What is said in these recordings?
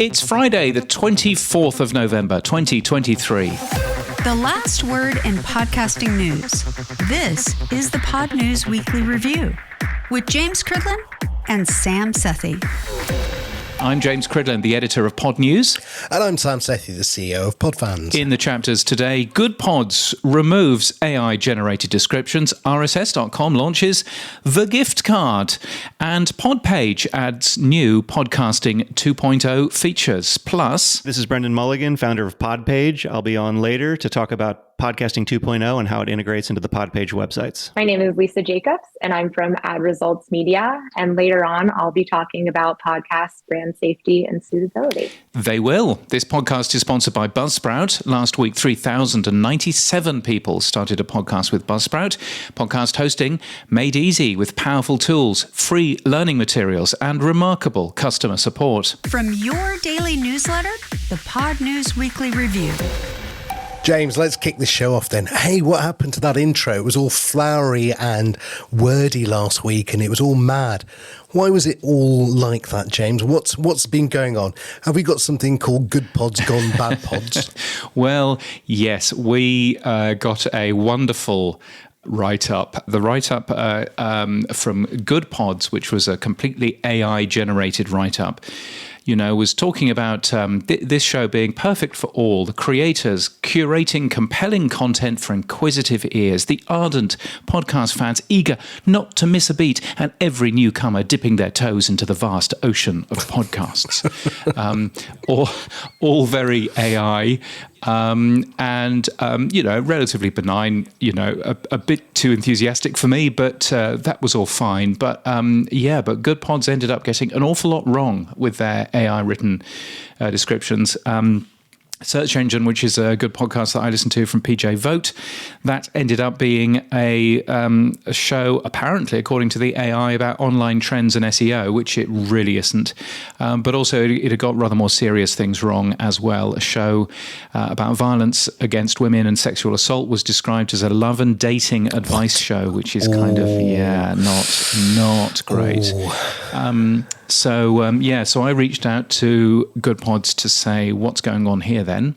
It's Friday, the 24th of November, 2023. The last word in podcasting news. This is the Pod News Weekly Review with James Cridland and Sam Sethi. I'm James Cridland, the editor of Pod News. And I'm Sam Sethi, the CEO of PodFans. In the chapters today, Good Pods removes AI-generated descriptions, RSS.com launches the gift card, and PodPage adds new podcasting 2.0 features. Plus, this is Brendan Mulligan, founder of PodPage. I'll be on later to talk about Podcasting 2.0 and how it integrates into the PodPage websites. My name is Lisa Jacobs, and I'm from AdResults Media. And later on, I'll be talking about podcast brand safety and suitability. They will. This podcast is sponsored by Buzzsprout. Last week, 3,097 people started a podcast with Buzzsprout. Podcast hosting made easy with powerful tools, free learning materials, and remarkable customer support. From your daily newsletter, the Pod News Weekly Review. James, let's kick this show off then. Hey, what happened to that intro? It was all flowery and wordy last week and it was all mad. Why was it all like that, James? What's been going on? Have we got something called Good Pods Gone Bad Pods? Well, yes, we got a wonderful write-up. The write-up from Good Pods, which was a completely AI-generated write-up, was talking about this show being perfect for all, the creators curating compelling content for inquisitive ears, the ardent podcast fans eager not to miss a beat, and every newcomer dipping their toes into the vast ocean of podcasts. All very AI. Relatively benign, a bit too enthusiastic for me, but that was all fine. But Good Pods ended up getting an awful lot wrong with their AI written descriptions. Search Engine, which is a good podcast that I listen to from PJ Vote, that ended up being a show, apparently, according to the AI, about online trends and SEO, which it really isn't. But also, it had got rather more serious things wrong as well. A show about violence against women and sexual assault was described as a love and dating advice show, which is kind of, not great. So I reached out to Good Pods to say, what's going on here then?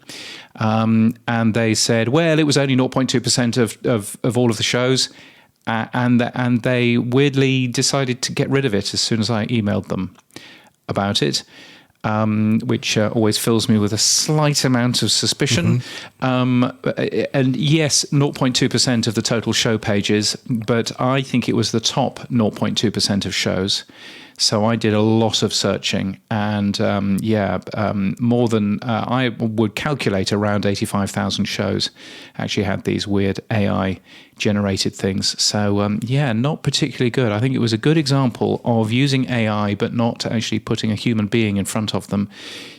And they said, well, it was only 0.2% of all of the shows. And they weirdly decided to get rid of it as soon as I emailed them about it. Which always fills me with a slight amount of suspicion. Mm-hmm. And yes, 0.2% of the total show pages, but I think it was the top 0.2% of shows. So I did a lot of searching and, more than I would calculate around 85,000 shows actually had these weird AI generated things. So, not particularly good. I think it was a good example of using AI, but not actually putting a human being in front of them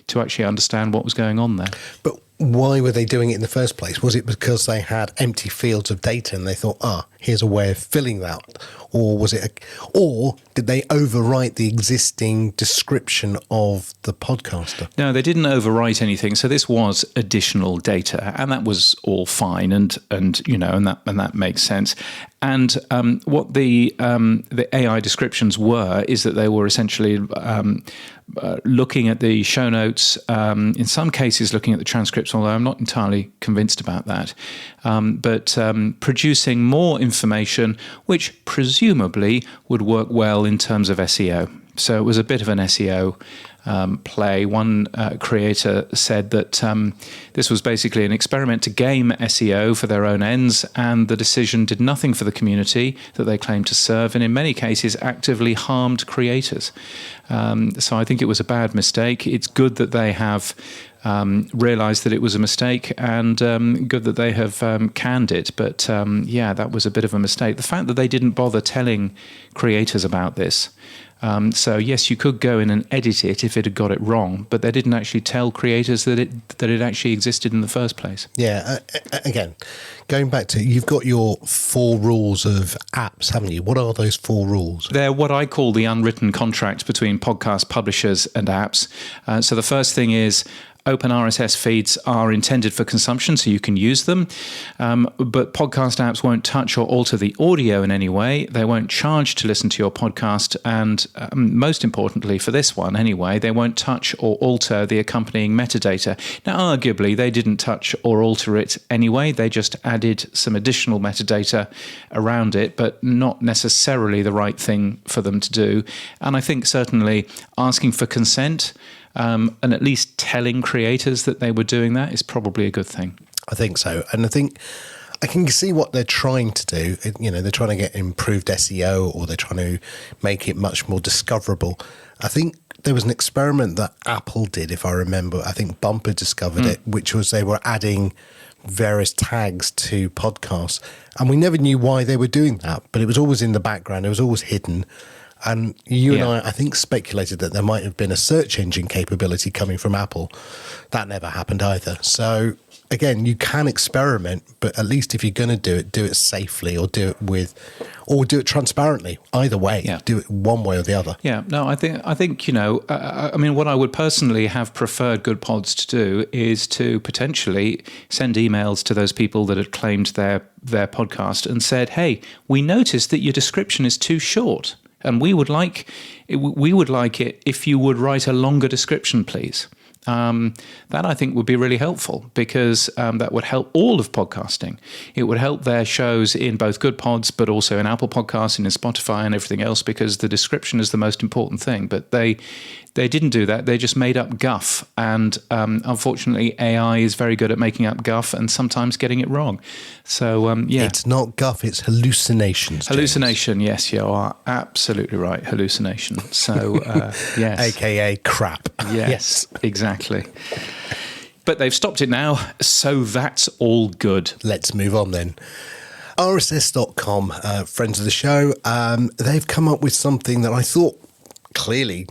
to actually understand what was going on there. But why were they doing it in the first place? Was it because they had empty fields of data and they thought, here's a way of filling that? Or or did they overwrite the existing description of the podcaster? No, they didn't overwrite anything. So this was additional data, and that was all fine, and that makes sense. And what the AI descriptions were is that they were essentially looking at the show notes, in some cases looking at the transcripts, although I'm not entirely convinced about that, but producing more information which presumably would work well in terms of SEO. So it was a bit of an SEO play. One creator said that this was basically an experiment to game SEO for their own ends, and the decision did nothing for the community that they claimed to serve, and in many cases actively harmed creators. So I think it was a bad mistake. It's good that they have realised that it was a mistake, and good that they have canned it. But that was a bit of a mistake. The fact that they didn't bother telling creators about this. So yes, you could go in and edit it if it had got it wrong, but they didn't actually tell creators that it actually existed in the first place. Yeah. Again, going back to, you've got your 4 rules of apps, haven't you? What are those 4 rules? They're what I call the unwritten contract between podcast publishers and apps. So the first thing is, open RSS feeds are intended for consumption, so you can use them. But podcast apps won't touch or alter the audio in any way. They won't charge to listen to your podcast. And most importantly, for this one anyway, they won't touch or alter the accompanying metadata. Now, arguably, they didn't touch or alter it anyway. They just added some additional metadata around it, but not necessarily the right thing for them to do. And I think certainly asking for consent and at least telling creators that they were doing that is probably a good thing. I think so. And I think I can see what they're trying to do. You know, they're trying to get improved SEO, or they're trying to make it much more discoverable. I think there was an experiment that Apple did, if I remember. I think Bumper discovered it, which was they were adding various tags to podcasts. And we never knew why they were doing that, but it was always in the background. It was always hidden. And you and I think, speculated that there might have been a search engine capability coming from Apple. That never happened either. So, again, you can experiment, but at least if you're going to do it safely, or do it transparently. Either way, do it one way or the other. Yeah, no, I think I mean, what I would personally have preferred Good Pods to do is to potentially send emails to those people that had claimed their podcast and said, hey, we noticed that your description is too short. And we would like it if you would write a longer description, please. That I think would be really helpful, because that would help all of podcasting. It would help their shows in both Good Pods, but also in Apple Podcasts and in Spotify and everything else, because the description is the most important thing. But they didn't do that. They just made up guff. And unfortunately, AI is very good at making up guff and sometimes getting it wrong. So, It's not guff, it's hallucinations. Hallucination, James. Yes, you are absolutely right. Hallucination. So, yes. AKA crap. Yes, exactly. But they've stopped it now, so that's all good. Let's move on then. RSS.com, friends of the show, they've come up with something that I thought clearly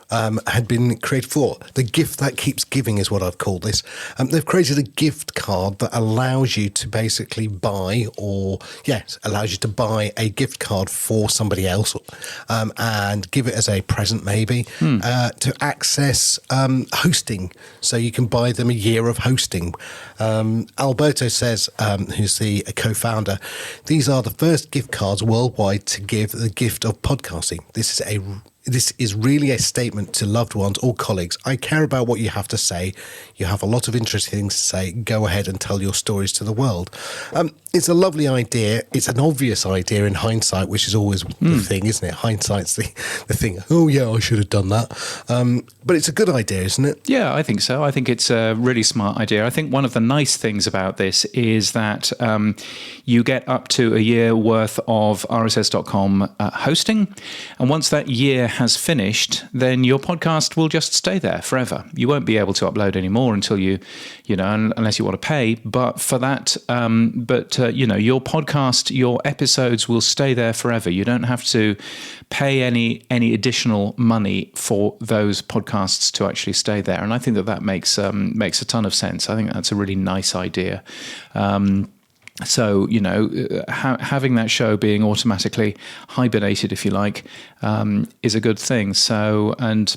had been created for. The gift that keeps giving is what I've called this. They've created a gift card that allows you to basically buy a gift card for somebody else and give it as a present maybe to access hosting. So you can buy them a year of hosting. Alberto says, who's the co-founder, these are the first gift cards worldwide to give the gift of podcasting. This is really a statement to loved ones or colleagues. I care about what you have to say. You have a lot of interesting things to say. Go ahead and tell your stories to the world. It's a lovely idea. It's an obvious idea in hindsight, which is always the thing, isn't it? Hindsight's the thing. Oh, yeah, I should have done that. But it's a good idea, isn't it? Yeah, I think so. I think it's a really smart idea. I think one of the nice things about this is that you get up to a year worth of RSS.com hosting. And once that year has finished, then your podcast will just stay there forever. You won't be able to upload anymore until unless you want to pay. But for that, your podcast, your episodes will stay there forever. You don't have to pay any additional money for those podcasts to actually stay there. And I think that makes a ton of sense. I think that's a really nice idea. So, having that show being automatically hibernated, if you like, is a good thing. So, and,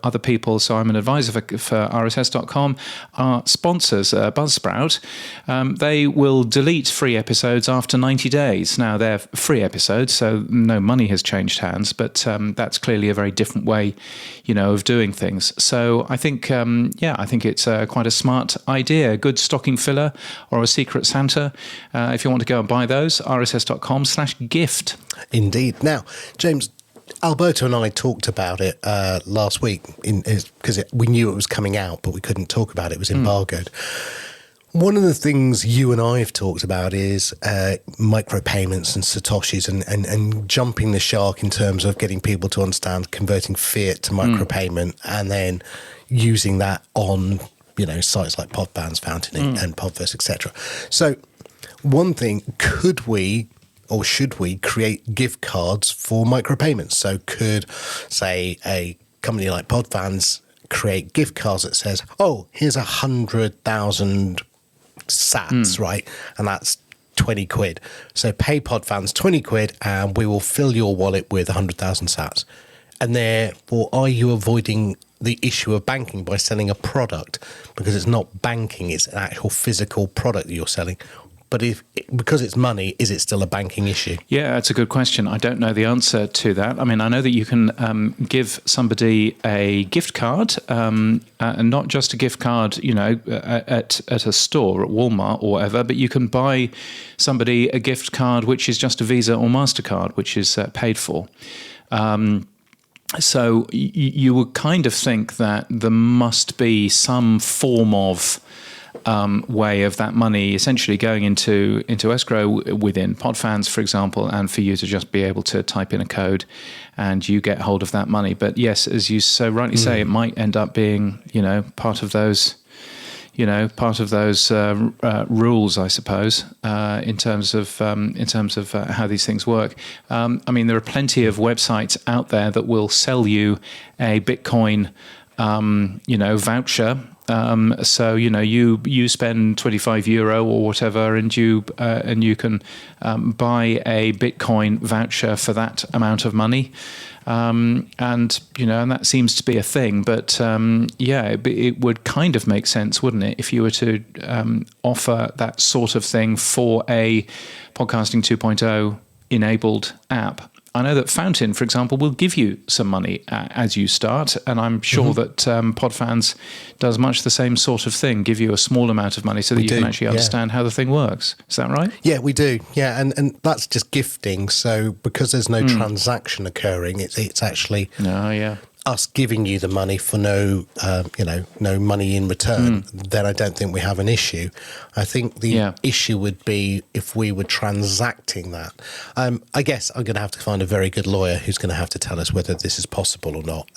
other people, so I'm an advisor for RSS.com, our sponsors, Buzzsprout, they will delete free episodes after 90 days. Now, they're free episodes, so no money has changed hands, but that's clearly a very different way, of doing things. So I think, I think it's quite a smart idea, a good stocking filler or a secret Santa. If you want to go and buy those, rss.com/gift. Indeed. Now, James, Alberto and I talked about it last week because we knew it was coming out, but we couldn't talk about it. It was embargoed. One of the things you and I have talked about is micropayments and Satoshis and jumping the shark in terms of getting people to understand converting fiat to micropayment and then using that on, sites like Podbands, Fountain and Podverse, etc. So one thing, could we or should we create gift cards for micropayments? So could, say, a company like Podfans create gift cards that says, oh, here's 100,000 sats, right? And that's 20 quid. So pay Podfans 20 quid and we will fill your wallet with 100,000 sats. And therefore, are you avoiding the issue of banking by selling a product, because it's not banking, it's an actual physical product that you're selling. But because it's money, is it still a banking issue? Yeah, that's a good question. I don't know the answer to that. I mean, I know that you can give somebody a gift card, and not just a gift card, at a store, at Walmart or whatever, but you can buy somebody a gift card which is just a Visa or MasterCard, which is paid for. So you would kind of think that there must be some form of way of that money essentially going into escrow within PodFans, for example, and for you to just be able to type in a code and you get hold of that money. But yes, as you so rightly say, it might end up being, part of those rules, I suppose, in terms of how these things work. I mean, there are plenty of websites out there that will sell you a Bitcoin, voucher. So you spend €25 or whatever, and you can buy a Bitcoin voucher for that amount of money, and that seems to be a thing. But it would kind of make sense, wouldn't it, if you were to offer that sort of thing for a Podcasting 2.0 enabled app. I know that Fountain, for example, will give you some money as you start, and I'm sure that PodFans does much the same sort of thing, give you a small amount of money so that you can actually understand how the thing works. Is that right? Yeah, we do. Yeah, and that's just gifting. So because there's no transaction occurring, it's actually us giving you the money for no money in return. Then I don't think we have an issue. I think the issue would be if we were transacting that. I guess I'm going to have to find a very good lawyer who's going to have to tell us whether this is possible or not.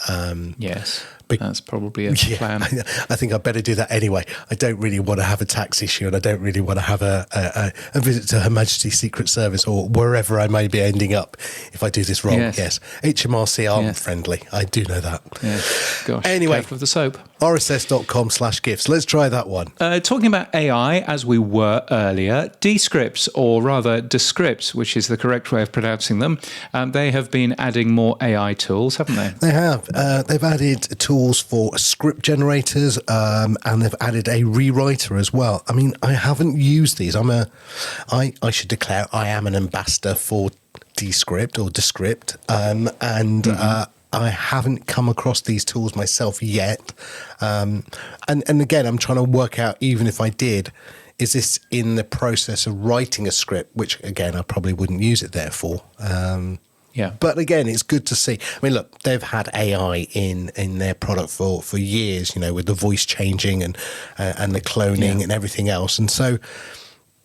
Yes. That's probably a plan. I think I'd better do that anyway. I don't really want to have a tax issue, and I don't really want to have a visit to Her Majesty's Secret Service or wherever I may be ending up if I do this wrong. Yes. HMRC aren't friendly. I do know that. Yes. Gosh, anyway, careful of the soap. rss.com/gifts. Let's try that one. Talking about AI, as we were earlier, Descripts, or rather Descripts, which is the correct way of pronouncing them, they have been adding more AI tools, haven't they? They have. They've added tools for script generators, and they've added a rewriter as well. I mean, I haven't used these. I should declare I am an ambassador for Descript or Descript, and I haven't come across these tools myself yet. And again, I'm trying to work out, even if I did, is this in the process of writing a script, which again, I probably wouldn't use it there for. But again, it's good to see. I mean, look, they've had AI in their product for years, with the voice changing and the cloning and everything else. And so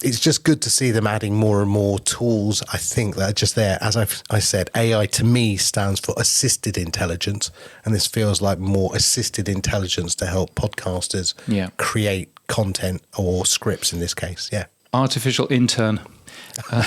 it's just good to see them adding more and more tools, I think, that are just there. As I said, AI to me stands for assisted intelligence, and this feels like more assisted intelligence to help podcasters create content or scripts in this case. Yeah. Artificial intern. That's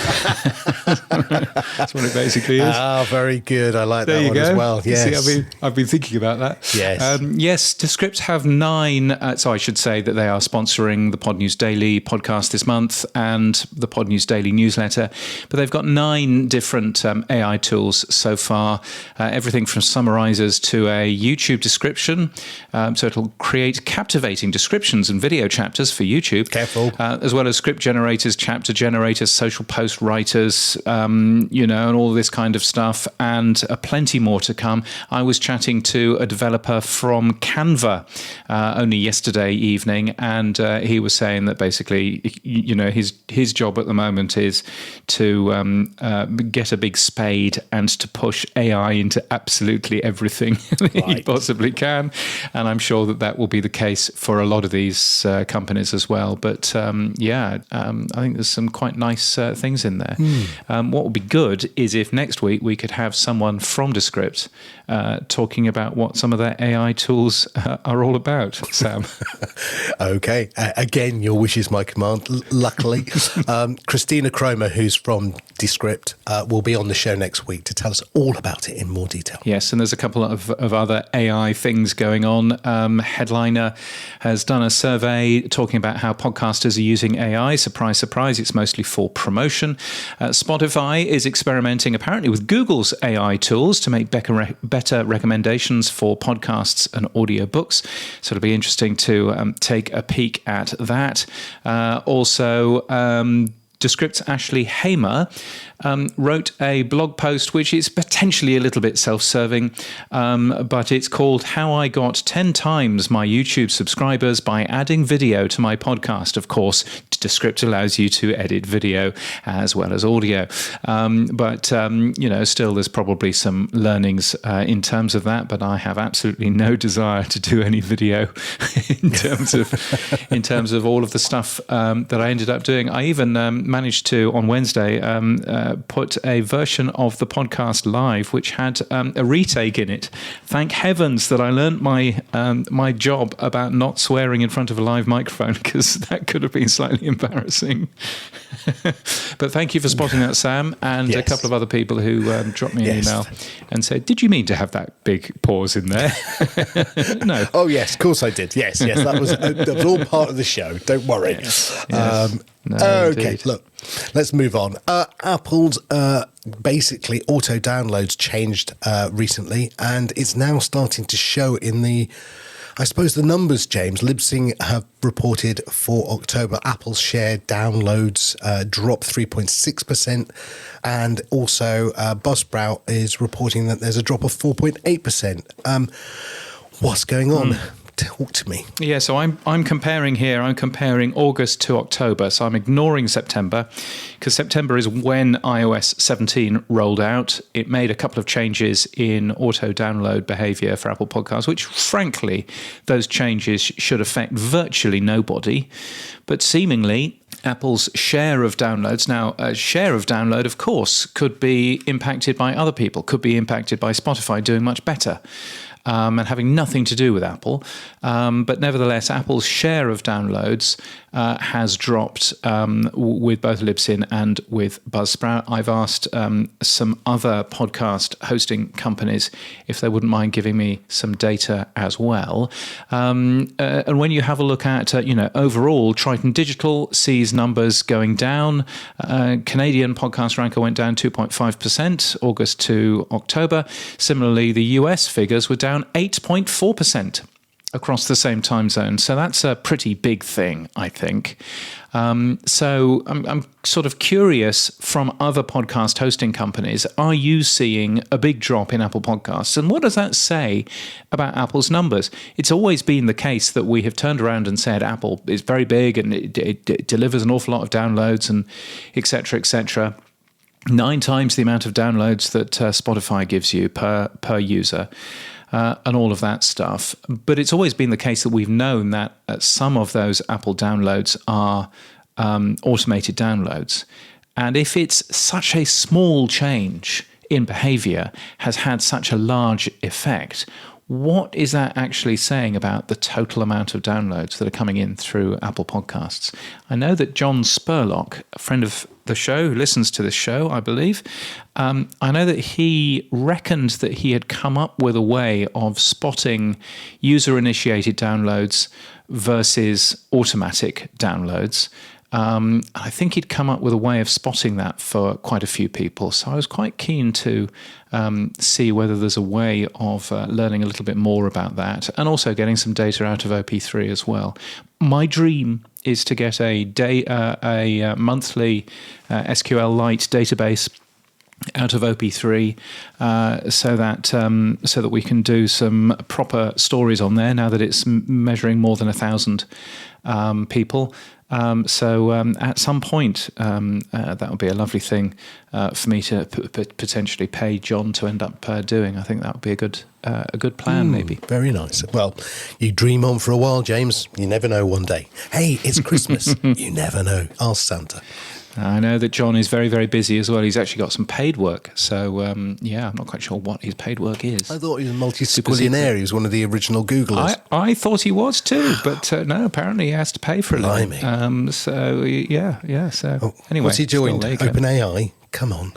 what it basically is. Very good. I like that one as well. Yes. See, I've been thinking about that. Yes. Yes, Descripts have 9. So I should say that they are sponsoring the Pod News Daily podcast this month and the Pod News Daily newsletter. But they've got 9 different AI tools so far. Everything from summarizers to a YouTube description. So it'll create captivating descriptions and video chapters for YouTube. Careful. As well as script generators, chapter generators, social post writers, and all this kind of stuff, and plenty more to come. I was chatting to a developer from Canva only yesterday evening, and he was saying that basically, his job at the moment is to get a big spade and to push AI into absolutely everything that he possibly can. And I'm sure that will be the case for a lot of these companies as well. But I think there's some quite nice things in there. What would be good is if next week we could have someone from Descript talking about what some of their AI tools are all about, Sam. Okay. Again, your wish is my command, luckily. Christina Cromer, who's from Descript, will be on the show next week to tell us all about it in more detail. Yes, and there's a couple of other AI things going on. Headliner has done a survey talking about how podcasters are using AI. Surprise, surprise, it's mostly for promotion. Spotify is experimenting apparently with Google's AI tools to make better recommendations for podcasts and audiobooks. So it'll be interesting to take a peek at that. Also, Descript's Ashley Hamer wrote a blog post which is potentially a little bit self-serving, but it's called How I Got 10 Times My YouTube Subscribers by Adding Video to My Podcast. Of course, Descript allows you to edit video as well as audio. But still there's probably some learnings in terms of that, but I have absolutely no desire to do any video in terms of all of the stuff that I ended up doing. I even managed to, on Wednesday, put a version of the podcast live, which had a retake in it. Thank heavens that I learnt my job about not swearing in front of a live microphone, because that could have been slightly embarrassing. But thank you for spotting that, Sam, and a couple of other people who dropped me an email and said, "Did you mean to have that big pause in there?" No. Oh yes, of course I did. Yes, that was all part of the show. Don't worry. Yes. No, okay, indeed. Look, let's move on. Apple's basically auto downloads changed recently, and it's now starting to show in the numbers, James. Libsyn have reported for October, Apple's share downloads dropped 3.6%, and also Buzzsprout is reporting that there's a drop of 4.8%. What's going on? Talk to me. Yeah, so I'm comparing here. I'm comparing August to October. So I'm ignoring September, because September is when iOS 17 rolled out. It made a couple of changes in auto download behavior for Apple Podcasts, which frankly, those changes should affect virtually nobody. But seemingly, Apple's share of downloads, now a share of download, of course, could be impacted by other people, could be impacted by Spotify doing much better. And having nothing to do with Apple. But nevertheless, Apple's share of downloads has dropped with both Libsyn and with Buzzsprout. I've asked some other podcast hosting companies if they wouldn't mind giving me some data as well. And when you have a look at, overall, Triton Digital sees numbers going down. Canadian Podcast Ranker went down 2.5% August to October. Similarly, the US figures were down 8.4% across the same time zone. So that's a pretty big thing, I think. So I'm sort of curious from other podcast hosting companies, are you seeing a big drop in Apple Podcasts? And what does that say about Apple's numbers? It's always been the case that we have turned around and said Apple is very big and it delivers an awful lot of downloads and et cetera, et cetera. 9 times the amount of downloads that Spotify gives you per user. And all of that stuff. But it's always been the case that we've known that some of those Apple downloads are automated downloads. And if it's such a small change in behavior has had such a large effect, what is that actually saying about the total amount of downloads that are coming in through Apple Podcasts? I know that John Spurlock, a friend of the show, who listens to this show, I believe, I know that he reckoned that he had come up with a way of spotting user-initiated downloads versus automatic downloads. I think he'd come up with a way of spotting that for quite a few people. So I was quite keen to see whether there's a way of learning a little bit more about that, and also getting some data out of OP3 as well. My dream is to get a monthly SQLite database out of OP3 so that we can do some proper stories on there now that it's measuring more than 1,000 people. So at some point, that would be a lovely thing for me to potentially pay John to end up doing. I think that would be a good plan, maybe. Very nice. Well, you dream on for a while, James. You never know one day. Hey, it's Christmas. You never know. Ask Santa. I know that John is very, very busy as well. He's actually got some paid work. So, I'm not quite sure what his paid work is. I thought he was a multi-squillionaire. He was one of the original Googlers. I thought he was too, but no, apparently he has to pay for a living. So, yeah. So, anyway. What's he joined? OpenAI? Come on.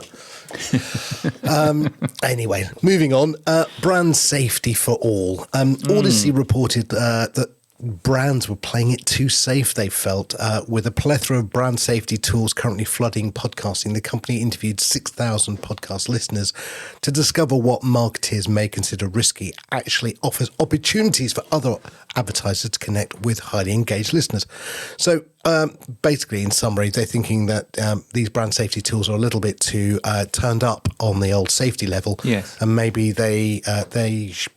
Anyway, moving on. Brand safety for all. Odyssey reported that brands were playing it too safe, they felt. With a plethora of brand safety tools currently flooding podcasting, the company interviewed 6,000 podcast listeners to discover what marketers may consider risky actually offers opportunities for other advertisers to connect with highly engaged listeners. So basically, in summary, they're thinking that these brand safety tools are a little bit too turned up on the old safety level. Yes. And maybe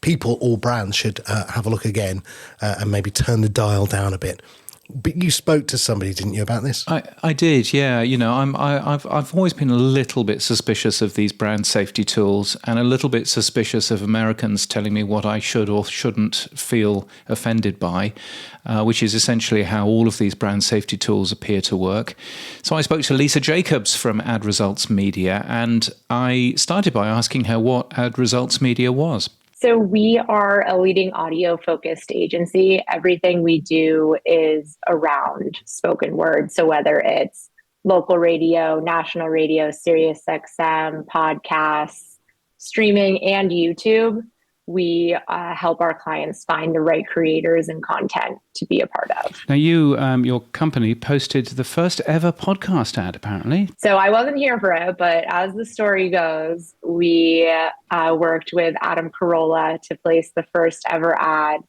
people or brands should have a look again and maybe turn the dial down a bit. But you spoke to somebody, didn't you, about this? I did, yeah. You know, I've always been a little bit suspicious of these brand safety tools, and a little bit suspicious of Americans telling me what I should or shouldn't feel offended by, which is essentially how all of these brand safety tools appear to work. So I spoke to Lisa Jacobs from AdResults Media, and I started by asking her what AdResults Media was. So we are a leading audio-focused agency. Everything we do is around spoken word. So whether it's local radio, national radio, Sirius XM, podcasts, streaming, and YouTube, we help our clients find the right creators and content to be a part of. Now, your company posted the first ever podcast ad, apparently. So I wasn't here for it, but as the story goes, we worked with Adam Carolla to place the first ever ad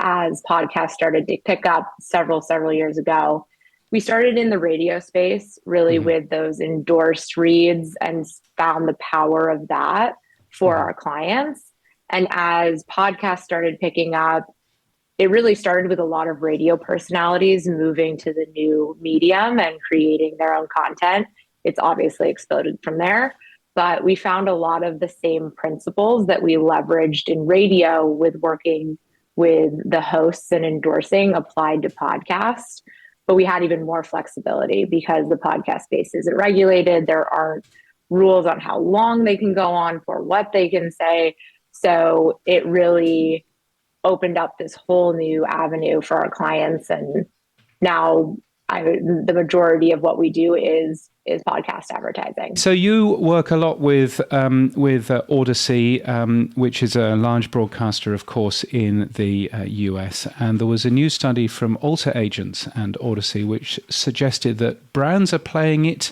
as podcasts started to pick up several years ago. We started in the radio space, really with those endorsed reads, and found the power of that for our clients. And as podcasts started picking up, it really started with a lot of radio personalities moving to the new medium and creating their own content. It's obviously exploded from there, but we found a lot of the same principles that we leveraged in radio with working with the hosts and endorsing applied to podcasts. But we had even more flexibility because the podcast space isn't regulated. There aren't rules on how long they can go on for, what they can say. So it really opened up this whole new avenue for our clients. And now the majority of what we do is podcast advertising. So you work a lot with Odyssey, which is a large broadcaster, of course, in the US. And there was a new study from Alter Agents and Odyssey, which suggested that brands are playing it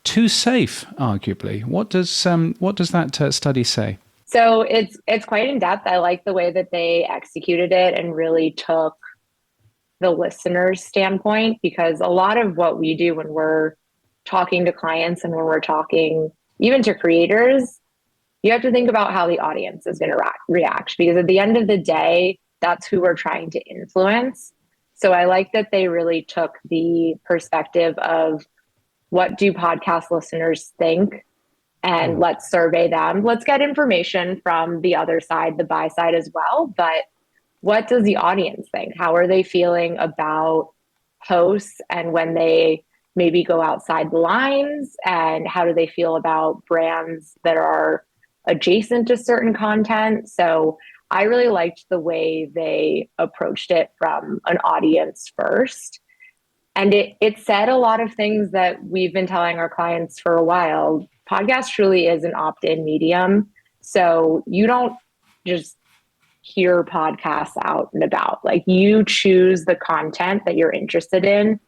too safe, arguably. What does that study say? So it's quite in depth. I like the way that they executed it and really took the listener's standpoint, because a lot of what we do when we're talking to clients and when we're talking even to creators, you have to think about how the audience is going to react, because at the end of the day, that's who we're trying to influence. So I like that they really took the perspective of what do podcast listeners think, and let's survey them. Let's get information from the other side, the buy side as well. But what does the audience think? How are they feeling about hosts and when they maybe go outside the lines? And how do they feel about brands that are adjacent to certain content? So I really liked the way they approached it from an audience first. And it said a lot of things that we've been telling our clients for a while. Podcast truly is an opt-in medium. So you don't just hear podcasts out and about. Like, you choose the content that you're interested in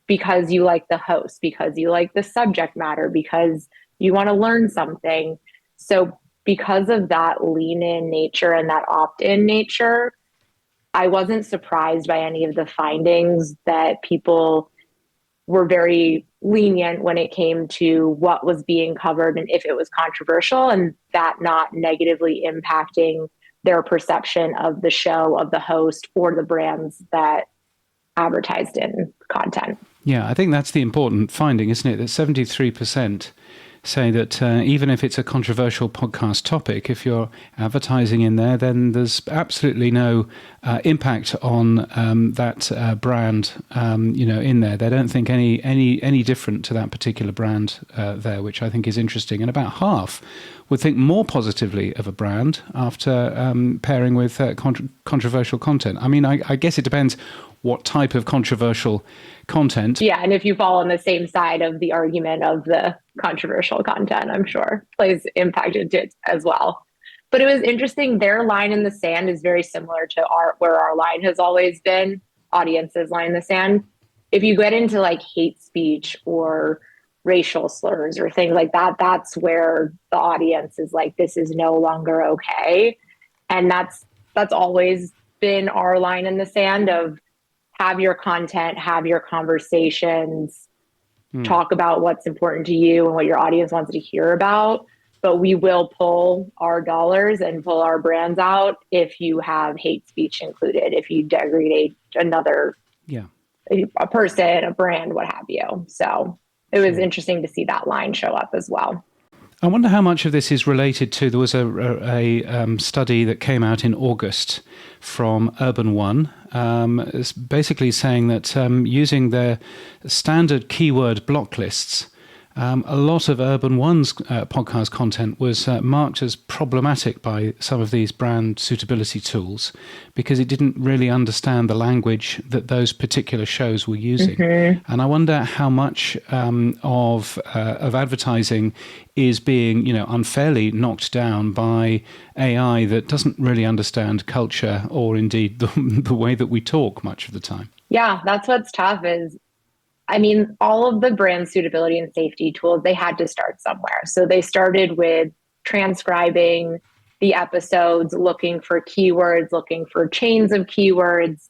because you like the host, because you like the subject matter, because you want to learn something. So because of that lean-in nature and that opt-in nature, I wasn't surprised by any of the findings that people were very lenient when it came to what was being covered and if it was controversial, and that not negatively impacting their perception of the show, of the host, or the brands that advertised in content. Yeah, I think that's the important finding, isn't it? That 73% say that even if it's a controversial podcast topic, if you're advertising in there, then there's absolutely no impact on that brand, in there. They don't think any different to that particular brand there, which I think is interesting. And about half would think more positively of a brand after pairing with controversial content. I mean, I guess it depends what type of controversial content. Yeah, and if you fall on the same side of the argument of the controversial content, I'm sure plays impact into it as well. But it was interesting. Their line in the sand is very similar to where our line has always been, audience's line in the sand. If you get into like hate speech or racial slurs or things like that, that's where the audience is like, this is no longer okay. And that's always been our line in the sand of have your content, have your conversations, talk about what's important to you and what your audience wants to hear about. But we will pull our dollars and pull our brands out if you have hate speech included, if you degrade another a person, a brand, what have you. So it was interesting to see that line show up as well. I wonder how much of this is related to, there was a study that came out in August from Urban One, it's basically saying that using their standard keyword block lists, a lot of Urban One's podcast content was marked as problematic by some of these brand suitability tools because it didn't really understand the language that those particular shows were using. And I wonder how much of advertising is being, unfairly knocked down by AI that doesn't really understand culture or indeed the way that we talk much of the time. Yeah, that's what's tough is, all of the brand suitability and safety tools, they had to start somewhere. So they started with transcribing the episodes, looking for keywords, looking for chains of keywords.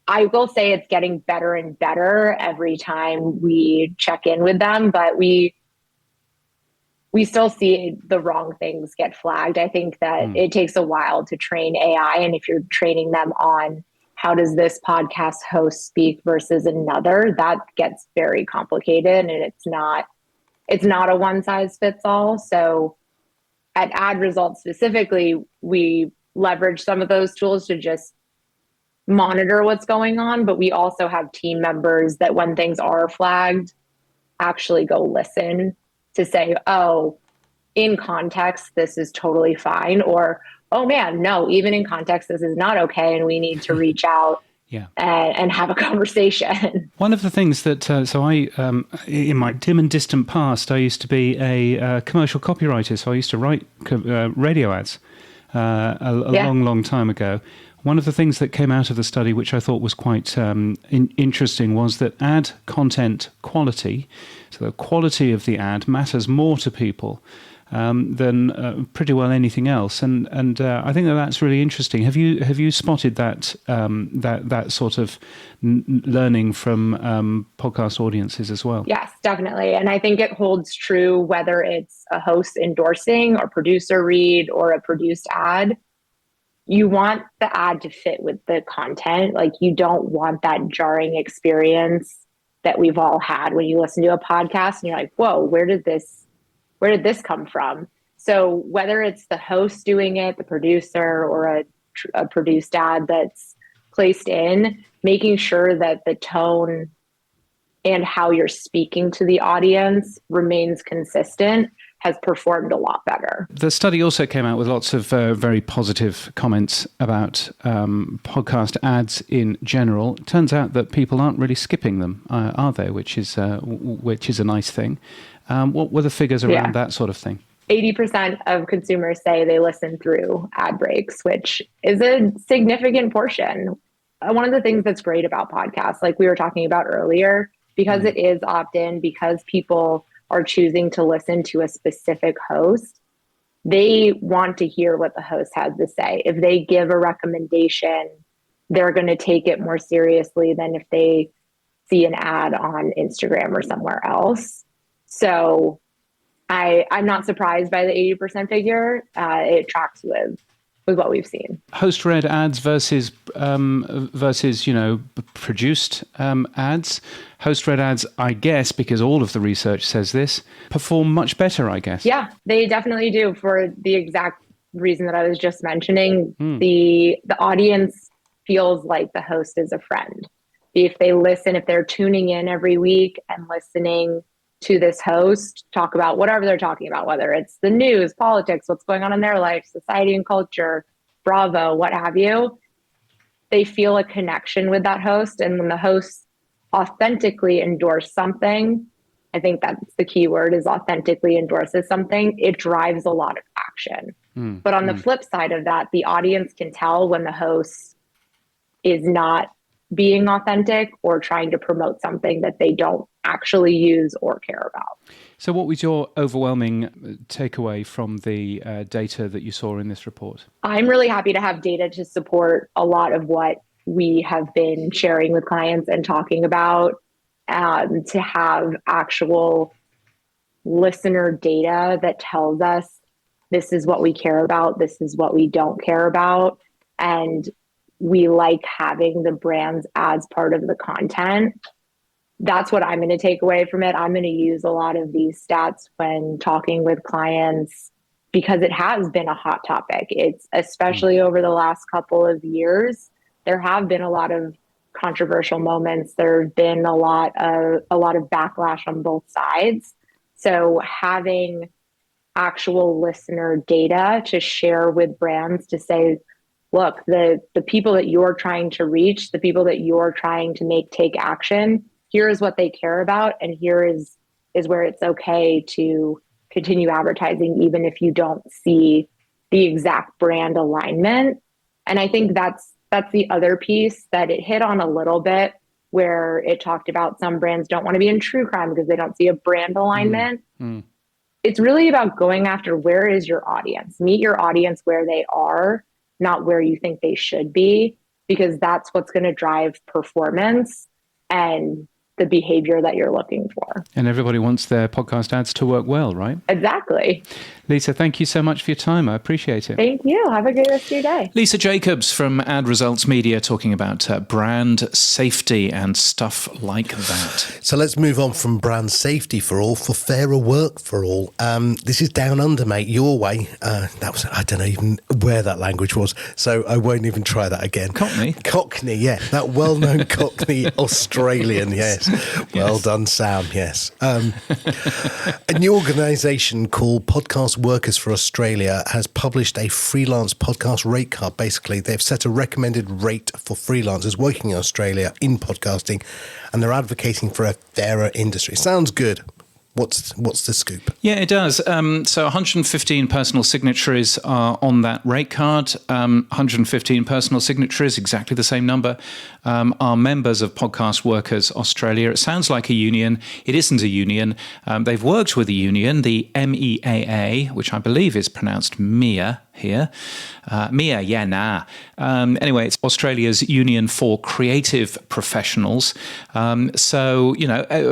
I will say it's getting better and better every time we check in with them, but we still see the wrong things get flagged. I think that it takes a while to train AI. And if you're training them on how does this podcast host speak versus another, that gets very complicated, and it's not a one size fits all. So at AdResults specifically, we leverage some of those tools to just monitor what's going on, but we also have team members that when things are flagged, actually go listen to say, oh, in context, this is totally fine, or oh man, no, even in context, this is not okay, and we need to reach out and have a conversation. One of the things that, in my dim and distant past, I used to be a commercial copywriter, so I used to write radio ads a long time ago. One of the things that came out of the study, which I thought was quite interesting, was that ad content quality, so the quality of the ad matters more to people than pretty well anything else, and I think that's really interesting. Have you spotted that that sort of learning from podcast audiences as well? Yes, definitely, and I think it holds true whether it's a host endorsing or producer read or a produced ad. You want the ad to fit with the content. Like you don't want that jarring experience that we've all had when you listen to a podcast and you're like, whoa, where did this come from? So whether it's the host doing it, the producer, or a produced ad that's placed in, making sure that the tone and how you're speaking to the audience remains consistent has performed a lot better. The study also came out with lots of very positive comments about podcast ads in general. It turns out that people aren't really skipping them, are they? Which is a nice thing. What were the figures around that sort of thing? 80% of consumers say they listen through ad breaks, which is a significant portion. One of the things that's great about podcasts, like we were talking about earlier, because it is opt-in, because people are choosing to listen to a specific host, they want to hear what the host has to say. If they give a recommendation, they're going to take it more seriously than if they see an ad on Instagram or somewhere else. So I'm not surprised by the 80% figure. It tracks with what we've seen. Host-read ads versus produced ads. Host-read ads, I guess, because all of the research says this, perform much better, I guess. Yeah, they definitely do, for the exact reason that I was just mentioning. The audience feels like the host is a friend. If they listen, if they're tuning in every week and listening to this host talk about whatever they're talking about, whether it's the news, politics, what's going on in their life, society and culture, Bravo, what have you, they feel a connection with that host. And when the host authentically endorse something, I think that's the key word, is authentically endorses something, it drives a lot of action. But on the flip side of that, the audience can tell when the host is not being authentic or trying to promote something that they don't actually use or care about. So what was your overwhelming takeaway from the data that you saw in this report? I'm really happy to have data to support a lot of what we have been sharing with clients and talking about, to have actual listener data that tells us this is what we care about, this is what we don't care about. And we like having the brands as part of the content. That's what I'm going to take away from it. I'm going to use a lot of these stats when talking with clients because it has been a hot topic. It's especially over the last couple of years, there have been a lot of controversial moments. There have been a lot of backlash on both sides. So having actual listener data to share with brands to say, look, the people that you're trying to reach, the people that you're trying to make take action, here is what they care about, and here is where it's okay to continue advertising, even if you don't see the exact brand alignment. And I think that's the other piece that it hit on a little bit, where it talked about some brands don't want to be in true crime because they don't see a brand alignment. It's really about going after where is your audience. Meet your audience where they are, not where you think they should be, because that's what's going to drive performance and the behavior that you're looking for. And everybody wants their podcast ads to work well, right? Exactly. Lisa, thank you so much for your time. I appreciate it. Thank you. Have a great rest of your day. Lisa Jacobs from AdResults Media talking about brand safety and stuff like that. So let's move on from brand safety for all, for fairer work for all. This is down under, mate, your way. I don't know even where that language was, so I won't even try that again. Cockney, yeah. That well-known Cockney Australian, yes. Well done, Sam, yes. A new organisation called Podcast Workers for Australia has published a freelance podcast rate card. Basically, they've set a recommended rate for freelancers working in Australia in podcasting, and they're advocating for a fairer industry. Sounds good. What's the scoop? Yeah, it does. So 115 personal signatories are on that rate card. 115 personal signatories, exactly the same number, are members of Podcast Workers Australia. It sounds like a union. It isn't a union. They've worked with a union, the MEAA, which I believe is pronounced MIA here. MIA, yeah, nah. Anyway, it's Australia's Union for Creative Professionals. So,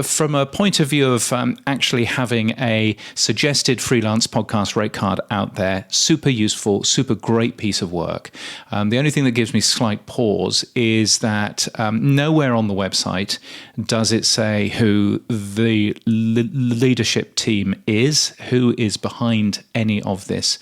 from a point of view of actually having a suggested freelance podcast rate card out there, super useful, super great piece of work. The only thing that gives me slight pause is that nowhere on the website does it say who the leadership team is, who is behind any of this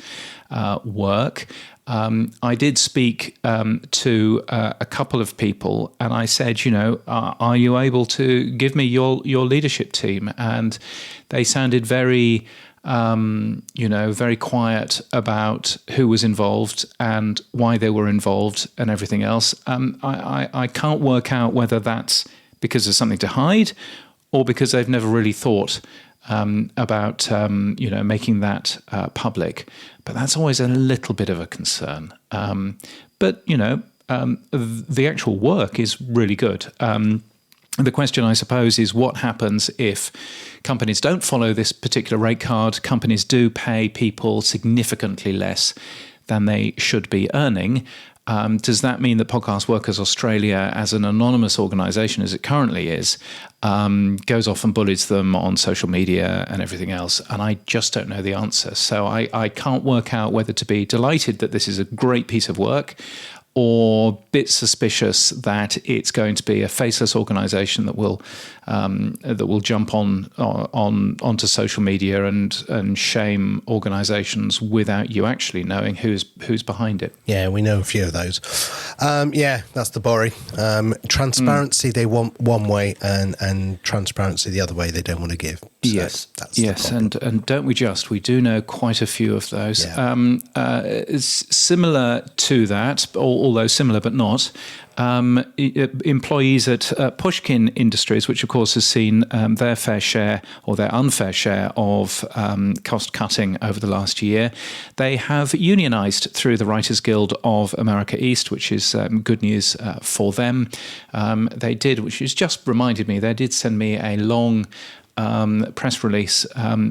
work. I did speak to a couple of people, and I said, are you able to give me your leadership team? And they sounded very, very quiet about who was involved and why they were involved and everything else. I can't work out whether that's because there's something to hide or because they've never really thought about making that public, but that's always a little bit of a concern. But the actual work is really good. The question, I suppose, is what happens if companies don't follow this particular rate card? Companies do pay people significantly less than they should be earning. Does that mean that Podcast Workers Australia, as an anonymous organisation as it currently is, goes off and bullies them on social media and everything else? And I just don't know the answer. So I can't work out whether to be delighted that this is a great piece of work or a bit suspicious that it's going to be a faceless organisation that will jump onto social media and shame organisations without you actually knowing who's behind it. Yeah, we know a few of those. That's the Borry. Transparency they want one way, and transparency the other way they don't want to give. So Yes, that's the yes, problem. and don't we just? We do know quite a few of those. Yeah. Similar to that, although similar but not, employees at Pushkin Industries, which of course has seen their fair share or their unfair share of cost cutting over the last year, they have unionized through the Writers Guild of America East, which is good news for them. They did, which has just reminded me, they did send me a long press release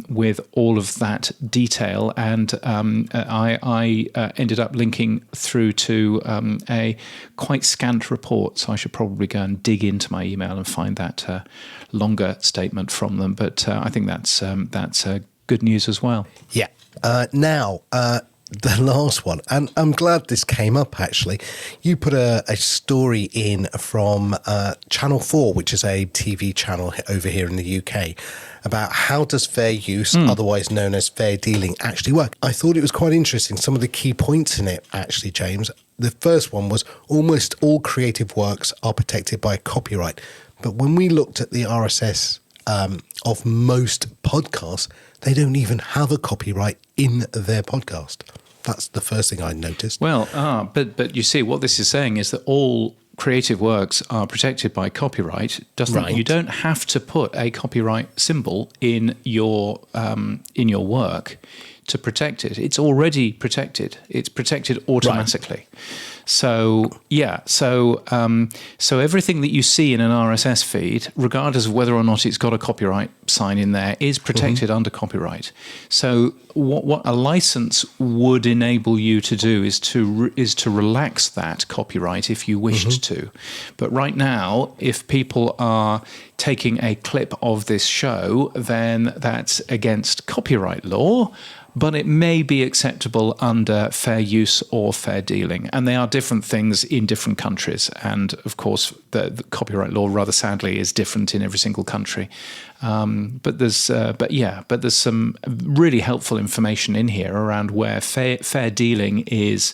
with all of that detail, and I ended up linking through to a quite scant report, so I should probably go and dig into my email and find that longer statement from them. But I think that's good news as well. Yeah. Now, the last one, and I'm glad this came up actually. You put a story in from Channel 4, which is a TV channel over here in the UK, about how does fair use, otherwise known as fair dealing, actually work. I thought it was quite interesting, some of the key points in it actually, James. The first one was almost all creative works are protected by copyright. But when we looked at the RSS of most podcasts, they don't even have a copyright in their podcast. That's the first thing I noticed. Well, but you see, what this is saying is that all creative works are protected by copyright. Right. You don't have to put a copyright symbol in your work to protect it. It's already protected. It's protected automatically. Right. So yeah, so everything that you see in an RSS feed, regardless of whether or not it's got a copyright sign in there, is protected under copyright. So what a license would enable you to do is to relax that copyright if you wished to. But right now, if people are taking a clip of this show, then that's against copyright law. But it may be acceptable under fair use or fair dealing. And they are different things in different countries. And of course, the copyright law, rather sadly, is different in every single country. But there's some really helpful information in here around where fair dealing is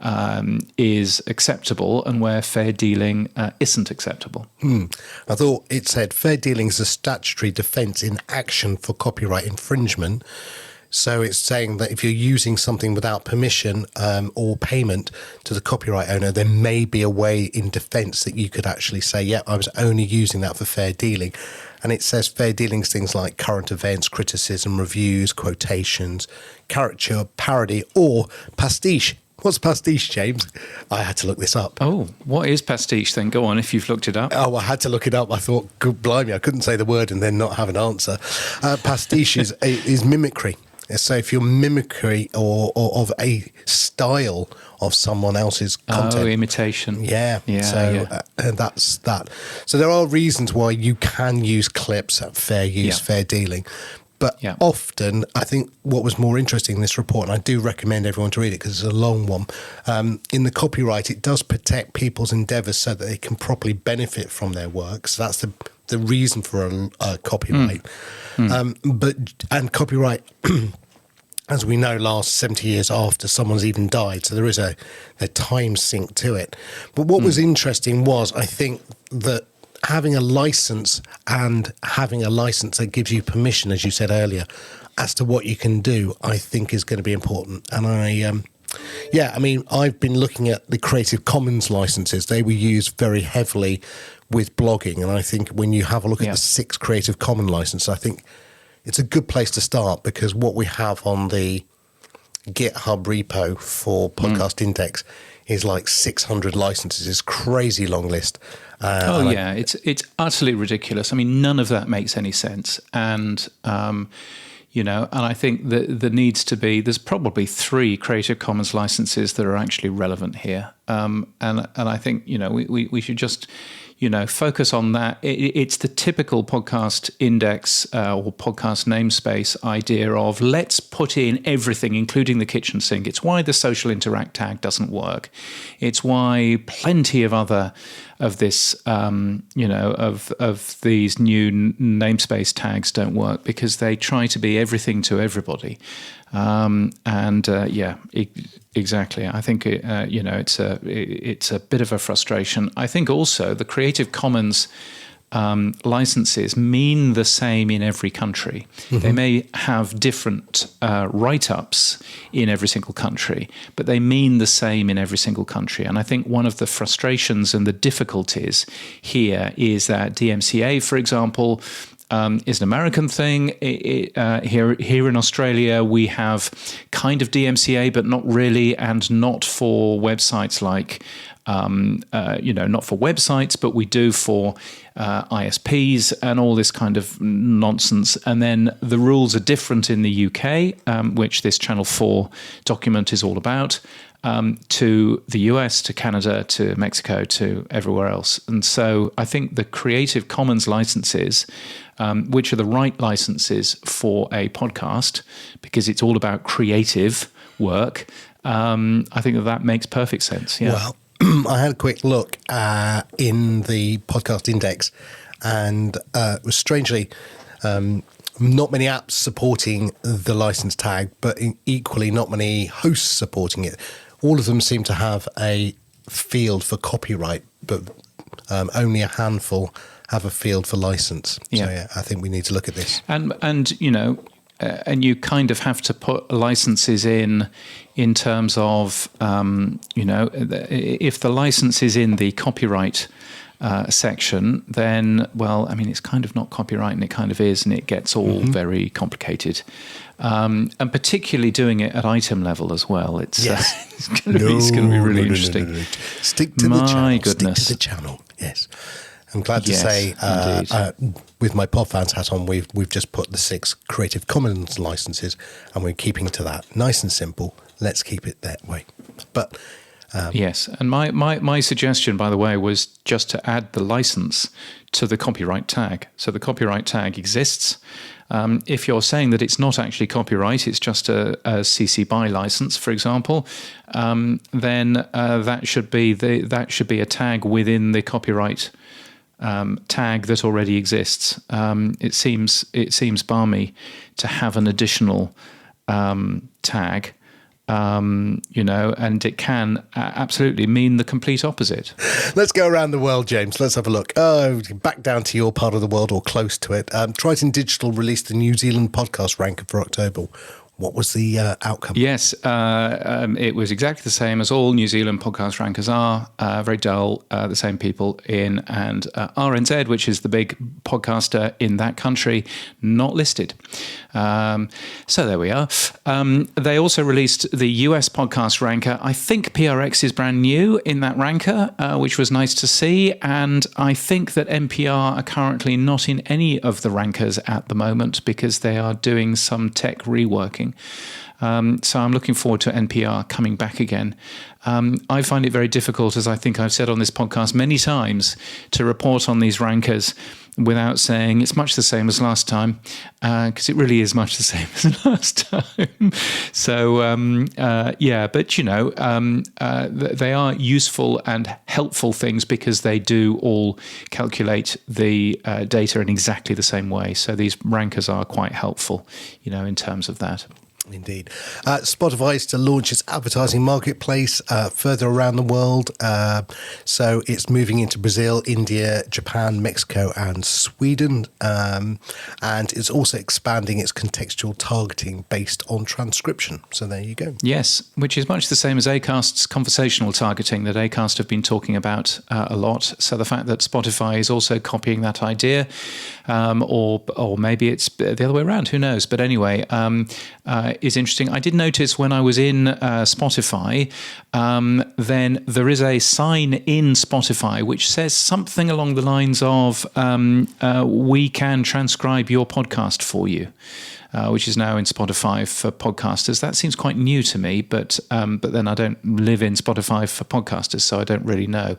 acceptable and where fair dealing isn't acceptable. I thought it said fair dealing is a statutory defence in action for copyright infringement. So it's saying that if you're using something without permission or payment to the copyright owner, there may be a way in defence that you could actually say, yeah, I was only using that for fair dealing. And it says fair dealing is things like current events, criticism, reviews, quotations, caricature, parody, or pastiche. What's pastiche, James? I had to look this up. Oh, what is pastiche then? Go on, if you've looked it up. Oh, I had to look it up. I thought, good blimey, I couldn't say the word and then not have an answer. Pastiche is mimicry. So if you're mimicry or of a style of someone else's content. Oh, imitation. Yeah. And that's that. So there are reasons why you can use clips at fair use, fair dealing. But often, I think what was more interesting in this report, and I do recommend everyone to read it because it's a long one, in the copyright, it does protect people's endeavours so that they can properly benefit from their work. So that's the reason for a copyright. And copyright, as we know, lasts 70 years after someone's even died. So there is a time sink to it. But what was interesting was, I think, that having a license and having a license that gives you permission, as you said earlier, as to what you can do, I think is going to be important. And I've been looking at the Creative Commons licenses. They were used very heavily with blogging. And I think when you have a look at the 6 Creative Commons licenses, I think it's a good place to start, because what we have on the GitHub repo for Podcast Index is like 600 licenses. It's a crazy long list. It's utterly ridiculous. I mean, none of that makes any sense. And, and I think that there's probably 3 Creative Commons licenses that are actually relevant here. And I think, we should just, focus on that. It's the typical podcast index or podcast namespace idea of let's put in everything, including the kitchen sink. It's why the social interact tag doesn't work. It's why plenty of other of this, of these new namespace tags don't work, because they try to be everything to everybody. Exactly. I think it's a bit of a frustration. I think also the Creative Commons licenses mean the same in every country. They may have different write-ups in every single country, but they mean the same in every single country. And I think one of the frustrations and the difficulties here is that DMCA, for example, is an American thing. Here in Australia, we have kind of DMCA, but not really, and not for websites like, not for websites, but we do for ISPs and all this kind of nonsense. And then the rules are different in the UK, which this Channel 4 document is all about, to the US, to Canada, to Mexico, to everywhere else. And so I think the Creative Commons licenses, which are the right licenses for a podcast, because it's all about creative work, I think that makes perfect sense. Yeah. Well, I had a quick look in the podcast index, and it was strangely not many apps supporting the license tag, but equally not many hosts supporting it. All of them seem to have a field for copyright, but only a handful have a field for license. Yeah. So yeah, I think we need to look at this. And you kind of have to put licenses in terms of, if the license is in the copyright section, then, well, I mean, it's kind of not copyright, and it kind of is, and it gets all very complicated. And particularly doing it at item level as well. It's going to be really interesting. No. Stick to the channel. My goodness. Stick to the channel. Yes. I'm glad to Yes, say, with my PodFans hat on, we've just put the 6 Creative Commons licenses, and we're keeping to that. Nice and simple. Let's keep it that way. But yes, and my suggestion, by the way, was just to add the license to the copyright tag. So the copyright tag exists. If you're saying that it's not actually copyright, it's just a CC BY license, for example, then that should be a tag within the copyright tag that already exists. It seems balmy to have an additional tag. And it can absolutely mean the complete opposite. Let's go around the world, James. Let's have a look. Back down to your part of the world, or close to it. Triton Digital released the New Zealand podcast ranker for October. What was the outcome? Yes, it was exactly the same as all New Zealand podcast rankers are. Very dull, the same people in, and RNZ, which is the big podcaster in that country, not listed. So there we are. They also released the US podcast ranker. I think PRX is brand new in that ranker, which was nice to see. And I think that NPR are currently not in any of the rankers at the moment because they are doing some tech reworking. So I'm looking forward to NPR coming back again. I find it very difficult, as I think I've said on this podcast many times, to report on these rankers without saying it's much the same as last time, because it really is much the same as last time. So, but they are useful and helpful things because they do all calculate the data in exactly the same way. So these rankers are quite helpful, in terms of that. Indeed. Spotify is to launch its advertising marketplace further around the world. So it's moving into Brazil, India, Japan, Mexico, and Sweden. And it's also expanding its contextual targeting based on transcription. So there you go. Yes, which is much the same as Acast's conversational targeting that Acast have been talking about a lot. So the fact that Spotify is also copying that idea, or maybe it's the other way around, who knows? But anyway, is interesting. I did notice when I was in Spotify, then there is a sign in Spotify which says something along the lines of, we can transcribe your podcast for you. Which is now in Spotify for podcasters. That seems quite new to me, but then I don't live in Spotify for podcasters, so I don't really know.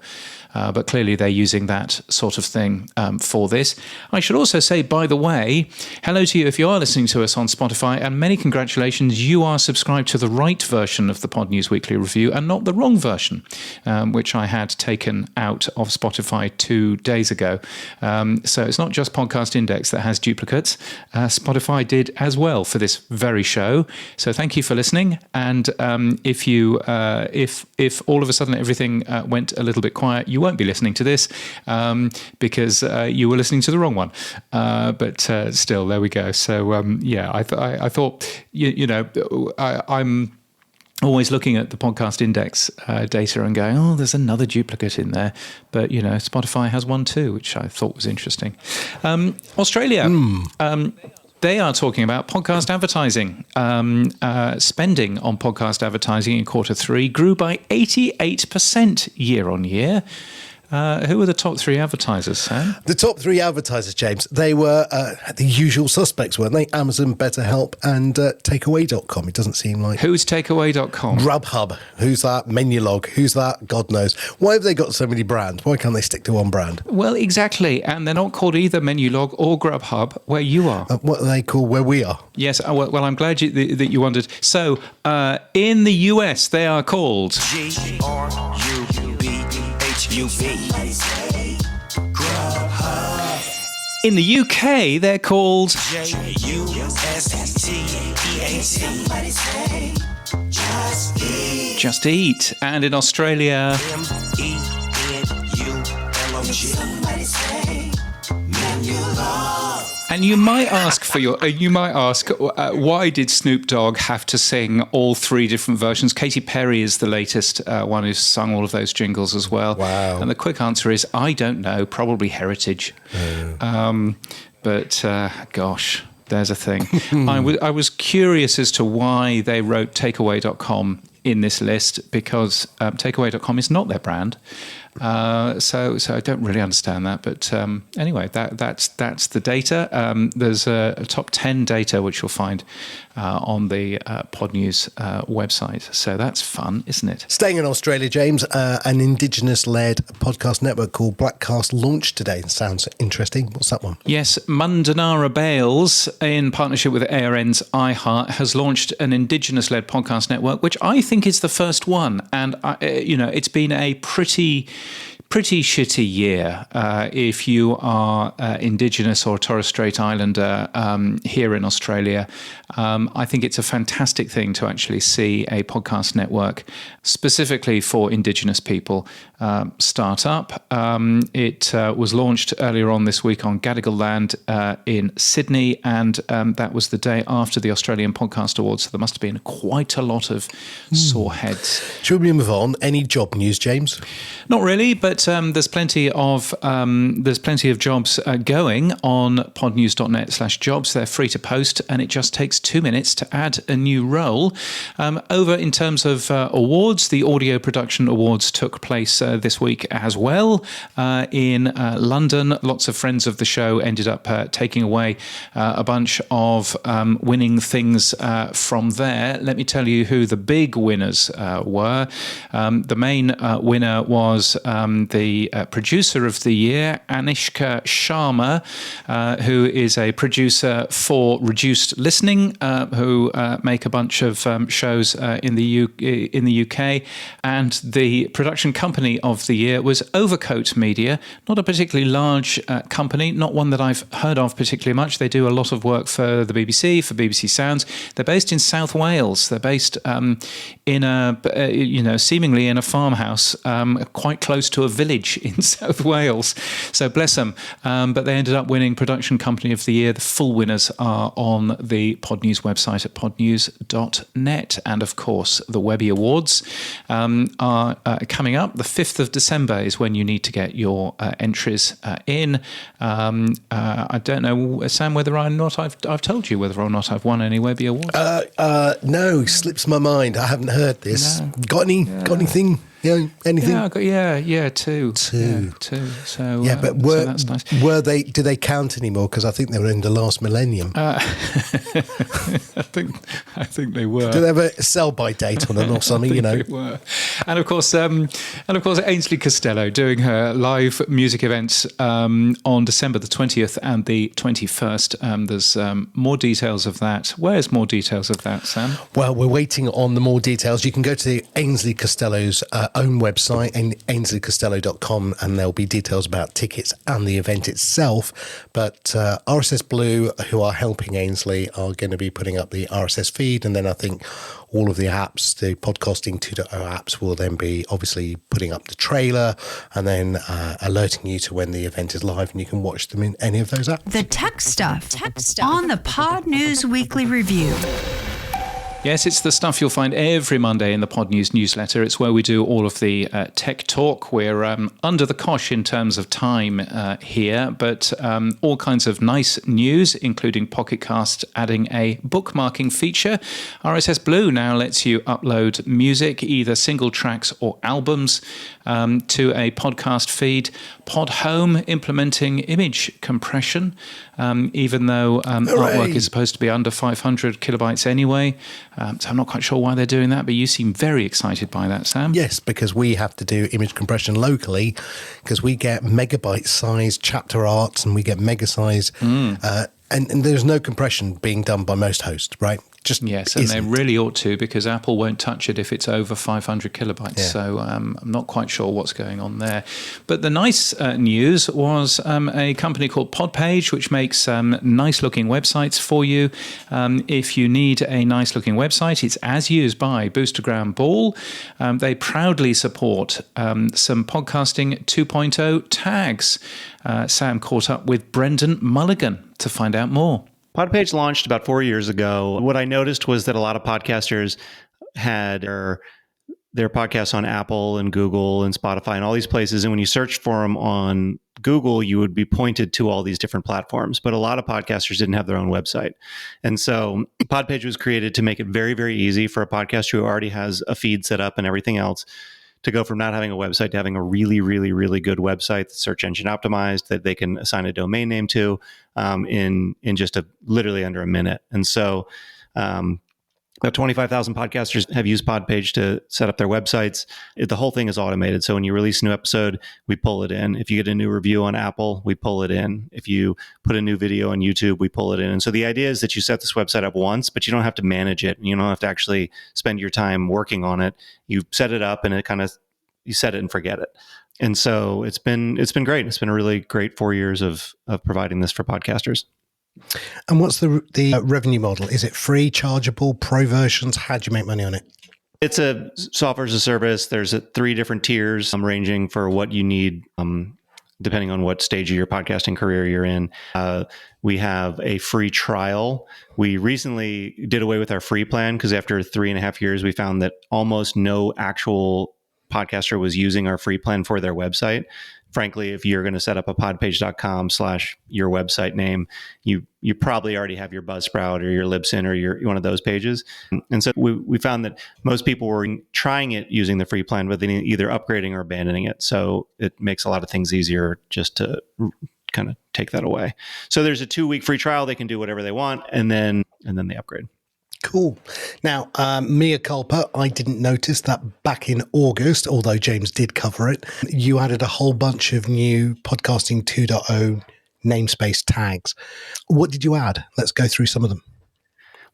But clearly they're using that sort of thing for this. I should also say, by the way, hello to you if you are listening to us on Spotify, and many congratulations. You are subscribed to the right version of the Pod News Weekly Review and not the wrong version, which I had taken out of Spotify 2 days ago. So it's not just Podcast Index that has duplicates. Spotify did as well for this very show. So thank you for listening. And if all of a sudden everything went a little bit quiet, you won't be listening to this because you were listening to the wrong one. But still, there we go. So I thought, I'm always looking at the podcast index data and going, oh, there's another duplicate in there. But, Spotify has one too, which I thought was interesting. Australia, they are talking about podcast advertising. Spending on podcast advertising in Q3 grew by 88% year on year. Who were the top three advertisers, Sam? The top three advertisers, James, they were the usual suspects, weren't they? Amazon, BetterHelp, and Takeaway.com. It doesn't seem like... Who's Takeaway.com? Grubhub. Who's that? Menulog. Who's that? God knows. Why have they got so many brands? Why can't they stick to one brand? Well, exactly. And they're not called either Menulog or Grubhub, where you are. What are they called where we are? Yes. Well, I'm glad that you wondered. So, in the US, they are called... In the UK, they're called Just Eat. And in Australia, and you might ask why did Snoop Dogg have to sing all three different versions? Katy Perry is the latest one who's sung all of those jingles as well. Wow. And the quick answer is, I don't know, probably heritage. But gosh, there's a thing. I was curious as to why they wrote Takeaway.com in this list, because Takeaway.com is not their brand. So I don't really understand that, but anyway, that's the data. There's a top 10 data which you'll find on the Pod News website. So that's fun, isn't it? Staying in Australia, James, an Indigenous-led podcast network called Blackcast launched today. Sounds interesting. What's that one? Yes, Mundanara Bales, in partnership with ARN's iHeart, has launched an Indigenous-led podcast network, which I think is the first one. And it's been a pretty shitty year if you are Indigenous or a Torres Strait Islander here in Australia. I think it's a fantastic thing to actually see a podcast network specifically for Indigenous people start up. It was launched earlier on this week on Gadigal land in Sydney, and that was the day after the Australian Podcast Awards, so there must have been quite a lot of sore heads. Should we move on? Any job news, James? Not really, but there's plenty of jobs going on podnews.net/jobs. They're free to post, and it just takes 2 minutes to add a new role. Over in terms of awards, the Audio Production Awards took place this week as well in London. Lots of friends of the show ended up taking away a bunch of winning things from there. Let me tell you who the big winners were. The main winner was the producer of the year, Anishka Sharma, who is a producer for Reduced Listening, who make a bunch of shows in the UK. And the production company of the year was Overcoat Media, not a particularly large company, not one that I've heard of particularly much. They do a lot of work for the BBC, for BBC Sounds. They're based in South Wales. They're based in a seemingly in a farmhouse quite close to a village in South Wales. So bless them. But they ended up winning Production Company of the Year. The full winners are on the Pod News website at podnews.net. And of course, the Webby Awards are coming up. The 5th of December is when you need to get your entries in. I don't know, Sam, whether or not I've told you whether or not I've won any Webby Awards. No, slips my mind. I haven't heard this. No. Got anything? Anything? Yeah, I got two. Two. So but so that's nice. Do they count anymore? Because I think they were in the last millennium. I think they were. Do they have a sell-by date on them or something? They were. And of course, Ainsley Costello doing her live music events on December the 20th and the 21st. There's more details of that. Where's more details of that, Sam? Well, we're waiting on the more details. You can go to Ainsley Costello's own website, ainsleycostello.com, and there'll be details about tickets and the event itself. But RSS Blue, who are helping Ainsley, are going to be putting up the RSS feed, and then I think all of the apps, the Podcasting 2.0 apps, will then be obviously putting up the trailer and then alerting you to when the event is live, and you can watch them in any of those apps. The tech stuff on the Pod News Weekly Review. Yes, it's the stuff you'll find every Monday in the Pod News newsletter. It's where we do all of the tech talk. We're under the cosh in terms of time here, but all kinds of nice news, including Pocket Cast adding a bookmarking feature. RSS Blue now lets you upload music, either single tracks or albums, to a podcast feed. Pod Home implementing image compression, even though artwork is supposed to be under 500 kilobytes anyway. So I'm not quite sure why they're doing that, but you seem very excited by that, Sam. Yes, because we have to do image compression locally because we get megabyte-sized chapter arts and we get mega-sized... And there's no compression being done by most hosts, right? Yes, and they really ought to, because Apple won't touch it if it's over 500 kilobytes. Yeah. So I'm not quite sure what's going on there. But the nice news was a company called PodPage, which makes nice-looking websites for you. If you need a nice-looking website, it's as used by Boostergram Ball. They proudly support some Podcasting 2.0 tags. Sam caught up with Brendan Mulligan to find out more. PodPage launched about 4 years ago. What I noticed was that a lot of podcasters had their podcasts on Apple and Google and Spotify and all these places. And when you search for them on Google, you would be pointed to all these different platforms. But a lot of podcasters didn't have their own website. And so PodPage was created to make it very, very easy for a podcaster who already has a feed set up and everything else to go from not having a website to having a really, really, really good website that's search engine optimized that they can assign a domain name to in just literally under a minute. And so about 25,000 podcasters have used PodPage to set up their websites. The whole thing is automated. So when you release a new episode, we pull it in. If you get a new review on Apple, we pull it in. If you put a new video on YouTube, we pull it in. And so the idea is that you set this website up once, but you don't have to manage it. You don't have to actually spend your time working on it. You set it up and you set it and forget it. And so it's been great. It's been a really great 4 years of providing this for podcasters. And what's the revenue model? Is it free, chargeable, pro versions? How do you make money on it? It's a software as a service. There's 3 different tiers ranging for what you need, depending on what stage of your podcasting career you're in. We have a free trial. We recently did away with our free plan because after 3.5 years, we found that almost no actual podcaster was using our free plan for their website. Frankly, if you're going to set up a podpage.com/your website name, you probably already have your Buzzsprout or your Libsyn or your one of those pages. And so we found that most people were trying it using the free plan, but then either upgrading or abandoning it. So it makes a lot of things easier just to kind of take that away. So there's a 2-week free trial. They can do whatever they want, and then they upgrade. Cool. Now, mea culpa, I didn't notice that back in August, although James did cover it, you added a whole bunch of new Podcasting 2.0 namespace tags. What did you add? Let's go through some of them.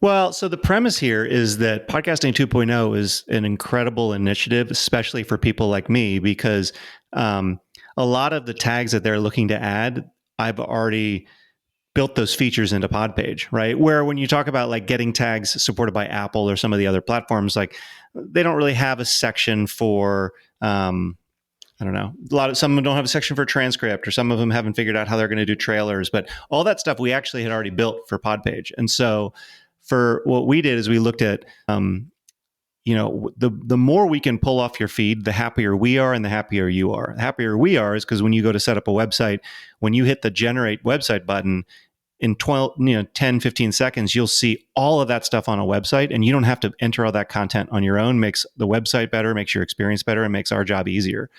Well, so the premise here is that Podcasting 2.0 is an incredible initiative, especially for people like me, because a lot of the tags that they're looking to add, I've already built those features into PodPage, right? Where when you talk about like getting tags supported by Apple or some of the other platforms, like they don't really have a section for, I don't know, some of them don't have a section for transcript, or some of them haven't figured out how they're going to do trailers, but all that stuff we actually had already built for PodPage. And so for what we did is we looked at, the more we can pull off your feed, the happier we are and the happier you are. The happier we are is because when you go to set up a website, when you hit the generate website button, in 10, 15 seconds, you'll see all of that stuff on a website, and you don't have to enter all that content on your own. Makes the website better, makes your experience better, and makes our job easier.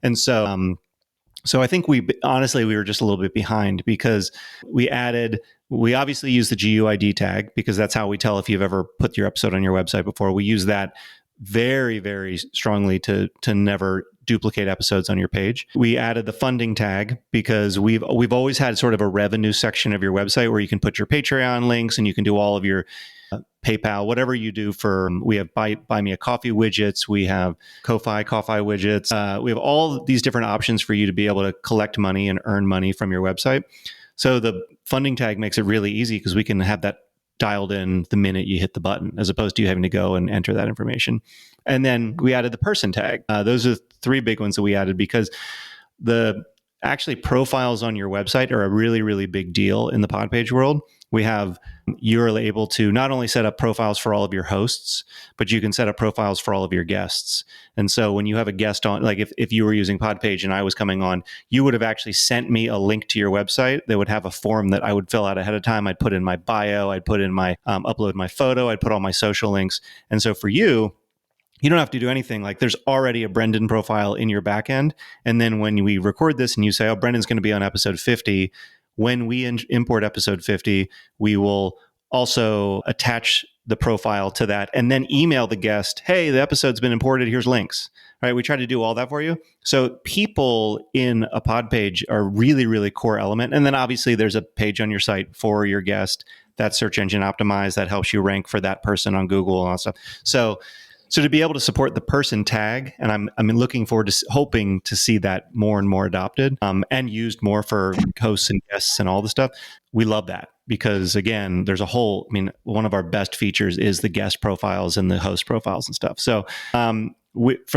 And so, I think we were just a little bit behind because we obviously use the GUID tag because that's how we tell if you've ever put your episode on your website before. We use that very, very strongly to never duplicate episodes on your page. We added the funding tag because we've always had sort of a revenue section of your website where you can put your Patreon links and you can do all of your PayPal, whatever you do we have buy me a coffee widgets, we have Ko-fi coffee widgets. We have all these different options for you to be able to collect money and earn money from your website. So the funding tag makes it really easy because we can have that dialed in the minute you hit the button, as opposed to you having to go and enter that information. And then we added the person tag. Those are three big ones that we added because the actually profiles on your website are a really, really big deal in the PodPage world. You're able to not only set up profiles for all of your hosts, but you can set up profiles for all of your guests. And so when you have a guest on, like if you were using PodPage and I was coming on, you would have actually sent me a link to your website that would have a form that I would fill out ahead of time. I'd put in my bio, I'd put in my upload my photo, I'd put all my social links. And so for you don't have to do anything. Like there's already a Brendan profile in your backend. And then when we record this and you say, oh, Brendan's going to be on episode 50, when we import episode 50, we will also attach the profile to that and then email the guest, hey, the episode's been imported, here's links. Right? We try to do all that for you. So people in a pod page are really, really core element. And then obviously there's a page on your site for your guest that's search engine optimized that helps you rank for that person on Google and all that stuff. So to be able to support the person tag, and I'm looking forward to hoping to see that more and more adopted and used more for hosts and guests and all the stuff. We love that because again, there's one of our best features is the guest profiles and the host profiles and stuff. So from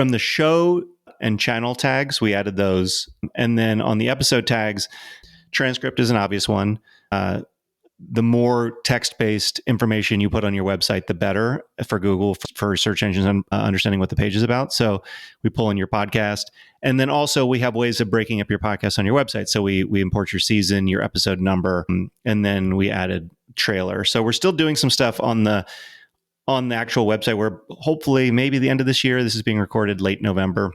the show and channel tags, we added those. And then on the episode tags, transcript is an obvious one. The more text-based information you put on your website, the better for Google, for search engines understanding what the page is about. So we pull in your podcast. And then also we have ways of breaking up your podcast on your website. So we import your season, your episode number, and then we added trailer. So we're still doing some stuff on the actual website where hopefully maybe the end of this year, this is being recorded late November.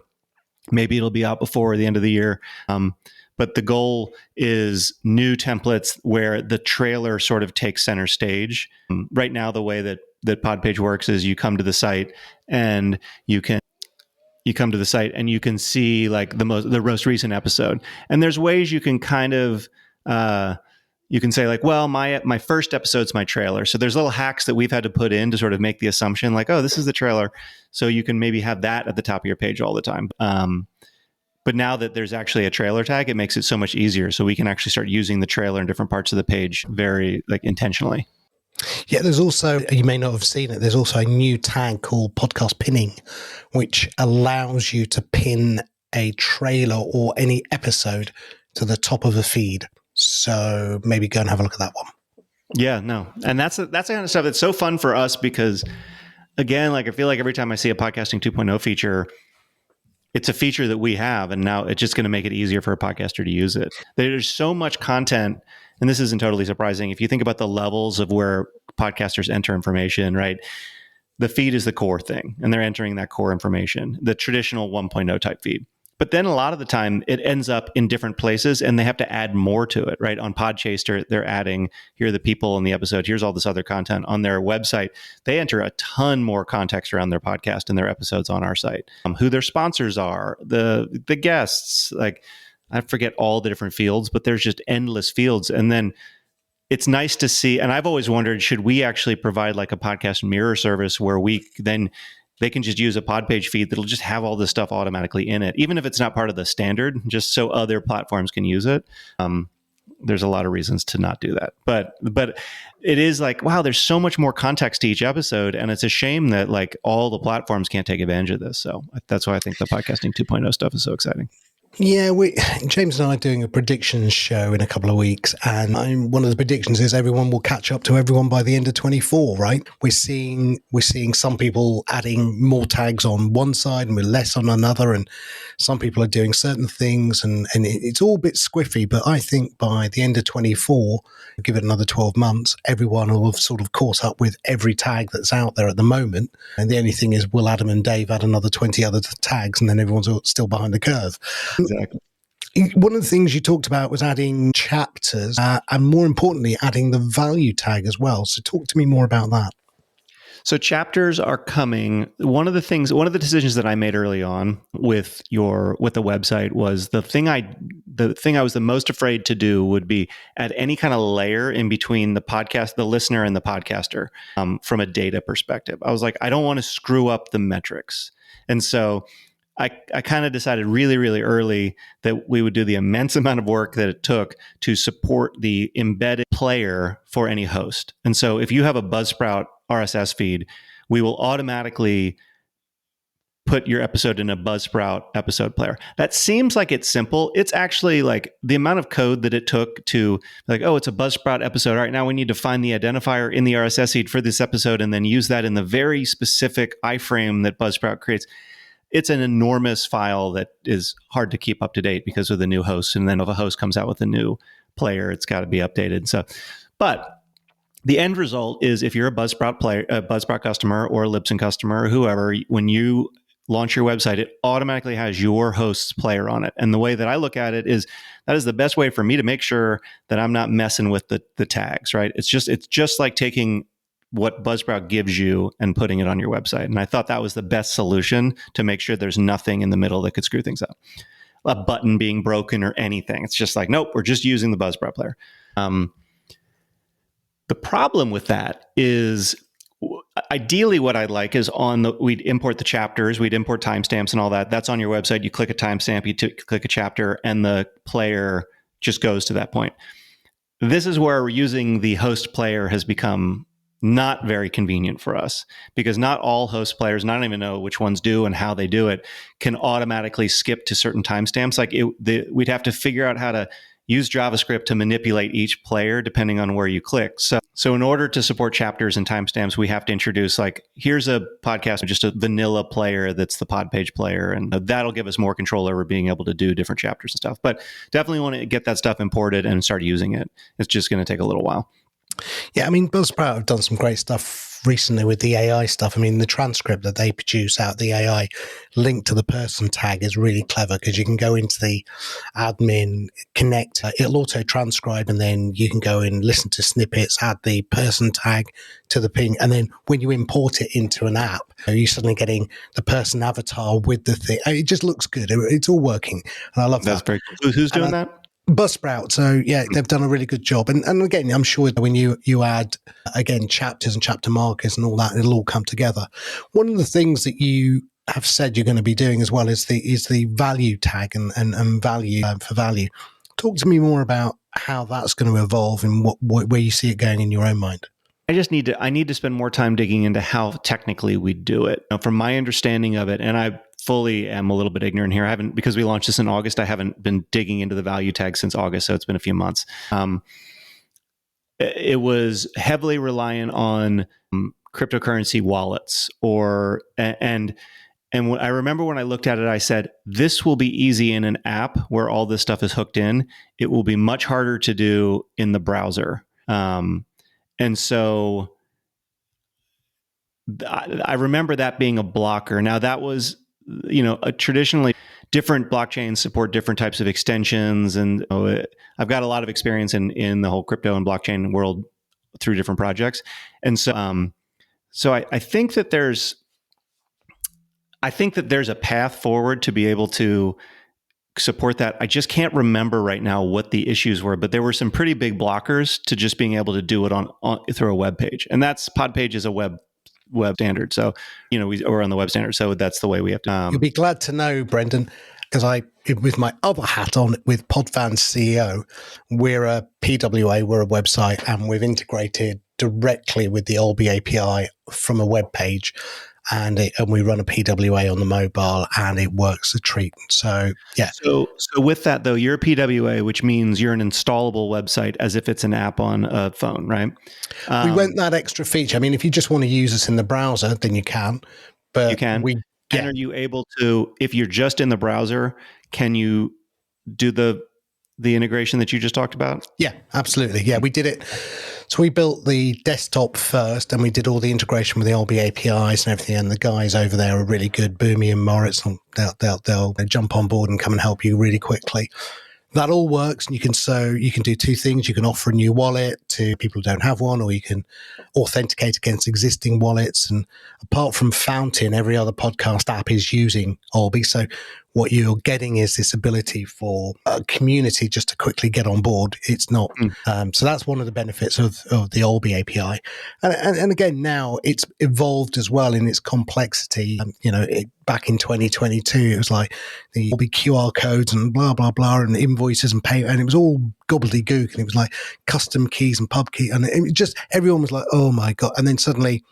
Maybe it'll be out before the end of the year. But the goal is new templates where the trailer sort of takes center stage. Right now, the way that PodPage works is you come to the site and you can see like the most recent episode. And there's ways you can kind of you can say like, well, my first episode's my trailer. So there's little hacks that we've had to put in to sort of make the assumption like, oh, this is the trailer. So you can maybe have that at the top of your page all the time. But now that there's actually a trailer tag, it makes it so much easier. So we can actually start using the trailer in different parts of the page very intentionally. Yeah, there's also, you may not have seen it, there's also a new tag called podcast pinning, which allows you to pin a trailer or any episode to the top of a feed. So maybe go and have a look at that one. Yeah, no. And that's the kind of stuff that's so fun for us because, again, I feel like every time I see a Podcasting 2.0 feature, it's a feature that we have, and now it's just going to make it easier for a podcaster to use it. There's so much content, and this isn't totally surprising. If you think about the levels of where podcasters enter information, right? The feed is the core thing, and they're entering that core information, the traditional 1.0 type feed. But then a lot of the time, it ends up in different places, and they have to add more to it, right? On Podchaser, they're adding, here are the people in the episode, here's all this other content. On their website, they enter a ton more context around their podcast and their episodes on our site. Who their sponsors are, the guests, I forget all the different fields, but there's just endless fields. And then it's nice to see, and I've always wondered, should we actually provide like a podcast mirror service where they can just use a PodPage feed that'll just have all this stuff automatically in it, even if it's not part of the standard, just so other platforms can use it. There's a lot of reasons to not do that. But it is like, wow, there's so much more context to each episode. And it's a shame that all the platforms can't take advantage of this. So that's why I think the Podcasting 2.0 stuff is so exciting. Yeah, James and I are doing a predictions show in a couple of weeks, and one of the predictions is everyone will catch up to everyone by the end of 24. Right? We're seeing some people adding more tags on one side and with less on another, and some people are doing certain things, and it's all a bit squiffy. But I think by the end of 24, give it another 12 months, everyone will have sort of caught up with every tag that's out there at the moment. And the only thing is, will Adam and Dave add another 20 other tags, and then everyone's still behind the curve. Exactly. One of the things you talked about was adding chapters and more importantly, adding the value tag as well. So talk to me more about that. So chapters are coming. One of the decisions that I made early on with the website was the thing I was the most afraid to do would be add any kind of layer in between the listener and the podcaster from a data perspective. I was like, I don't want to screw up the metrics. And so I kind of decided really, really early that we would do the immense amount of work that it took to support the embedded player for any host. And so if you have a Buzzsprout RSS feed, we will automatically put your episode in a Buzzsprout episode player. That seems like it's simple. It's actually like the amount of code that it took to like, oh, it's a Buzzsprout episode. All right, now we need to find the identifier in the RSS feed for this episode and then use that in the very specific iframe that Buzzsprout creates. It's an enormous file that is hard to keep up to date because of the new host. And then if a host comes out with a new player, it's got to be updated. So, but the end result is if you're a Buzzsprout customer or a Libsyn customer or whoever, when you launch your website, it automatically has your host's player on it. And the way that I look at it is that is the best way for me to make sure that I'm not messing with the tags, right? It's just like taking what Buzzsprout gives you and putting it on your website. And I thought that was the best solution to make sure there's nothing in the middle that could screw things up. A button being broken or anything. It's just like, nope, we're just using the Buzzsprout player. The problem with that is ideally what I'd like is we'd import the chapters, we'd import timestamps and all that. That's on your website. You click a timestamp, you click a chapter, and the player just goes to that point. This is where using the host player has become not very convenient for us because not all host players, and I don't even know which ones do and how they do it, can automatically skip to certain timestamps. Like we'd have to figure out how to use JavaScript to manipulate each player depending on where you click. So in order to support chapters and timestamps, we have to introduce like, here's a podcast, just a vanilla player that's the PodPage player. And that'll give us more control over being able to do different chapters and stuff. But definitely want to get that stuff imported and start using it. It's just going to take a little while. Yeah, I mean, Buzzsprout have done some great stuff recently with the AI stuff. I mean, the transcript that they produce out the AI linked to the person tag is really clever because you can go into the admin, connect, it'll auto transcribe, and then you can go and listen to snippets, add the person tag to the ping. And then when you import it into an app, you're suddenly getting the person avatar with the thing. It just looks good. It's all working. And I love that. That's very cool. Who's doing that? Buzzsprout. So yeah, they've done a really good job. And again, I'm sure when you add, again, chapters and chapter markers and all that, it'll all come together. One of the things that you have said you're going to be doing as well is the value tag and value for value. Talk to me more about how that's going to evolve and where you see it going in your own mind. I need to spend more time digging into how technically we do it. Now, from my understanding of it, and I fully am a little bit ignorant here. Because we launched this in August, I haven't been digging into the value tag since August, so it's been a few months. It was heavily reliant on cryptocurrency wallets, and I remember when I looked at it, I said, this will be easy in an app where all this stuff is hooked in. It will be much harder to do in the browser. And so I remember that being a blocker. Now that was, traditionally different blockchains support different types of extensions. And I've got a lot of experience in the whole crypto and blockchain world through different projects. And so I think that there's a path forward to be able to support that. I just can't remember right now what the issues were, but there were some pretty big blockers to just being able to do it on through a web page. And that's PodPage is a web standard. So, we're on the web standard. So that's the way we have to. You'll be glad to know, Brendan, because with my other hat on with PodFans CEO, we're a PWA, we're a website, and we've integrated directly with the Olby API from a web page. And we run a PWA on the mobile, and it works a treat. So, yeah. So with that, though, you're a PWA, which means you're an installable website as if it's an app on a phone, right? We went that extra feature. I mean, if you just want to use us in the browser, then you can. But you can. And are you able to, if you're just in the browser, can you do the integration that you just talked about? Yeah, absolutely. Yeah, we did it. So we built the desktop first, and we did all the integration with the Olby APIs and everything. And the guys over there are really good, Boomy and Moritz. They'll jump on board and come and help you really quickly. that all works. And you can do two things. You can offer a new wallet to people who don't have one, or you can authenticate against existing wallets. And apart from Fountain, every other podcast app is using Olby. So what you're getting is this ability for a community just to quickly get on board. It's not. So that's one of the benefits of the Olby API. And again, now it's evolved as well in its complexity. Back in 2022, it was like the Olby QR codes and blah, blah, blah, and invoices and pay. And it was all gobbledygook. And it was like custom keys and pub key. And it just, everyone was like, oh my God. And then suddenly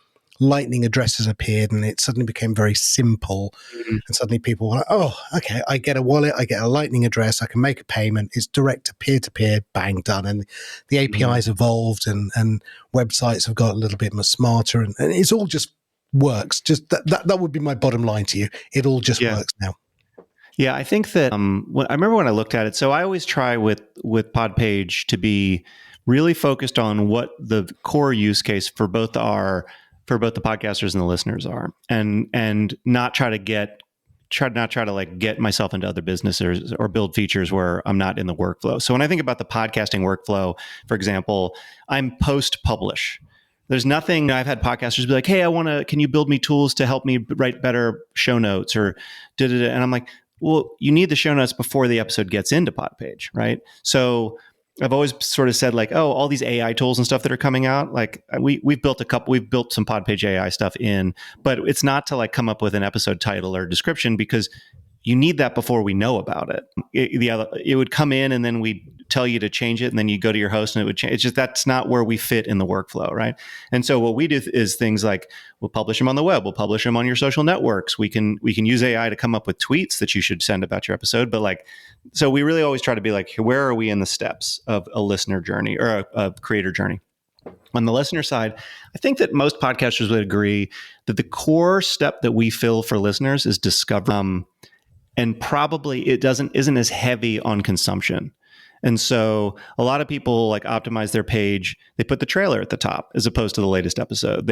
Lightning addresses appeared, and it suddenly became very simple. And suddenly people were like, oh, okay, I get a wallet, I get a Lightning address, I can make a payment, it's direct to peer-to-peer, bang, done. And the API's evolved, and websites have got a little bit more smarter, and it's all just works. Just that would be my bottom line to you. It all just works now. Yeah, I think that I remember when I looked at it. So I always try with PodPage to be really focused on what the core use case for both the podcasters and the listeners are, and not try to get myself into other businesses or build features where I'm not in the workflow. So when I think about the podcasting workflow, for example, I'm post-publish. There's nothing. I've had podcasters be like, "Hey, can you build me tools to help me write better show notes?" or da-da-da. And I'm like, well, you need the show notes before the episode gets into PodPage, right? So I've always sort of said like, oh, all these AI tools and stuff that are coming out, like we've built some PodPage AI stuff in, but it's not to like come up with an episode title or description, because you need that before we know about it. It would come in and then we tell you to change it, and then you go to your host and it would change. It's just, that's not where we fit in the workflow, right? And so what we do is things like we'll publish them on the web, we'll publish them on your social networks. We can use AI to come up with tweets that you should send about your episode. But so we really always try to be like, where are we in the steps of a listener journey or a creator journey? On the listener side, I think that most podcasters would agree that the core step that we fill for listeners is discovery. And probably it isn't as heavy on consumption. And so a lot of people like optimize their page. They put the trailer at the top as opposed to the latest episode.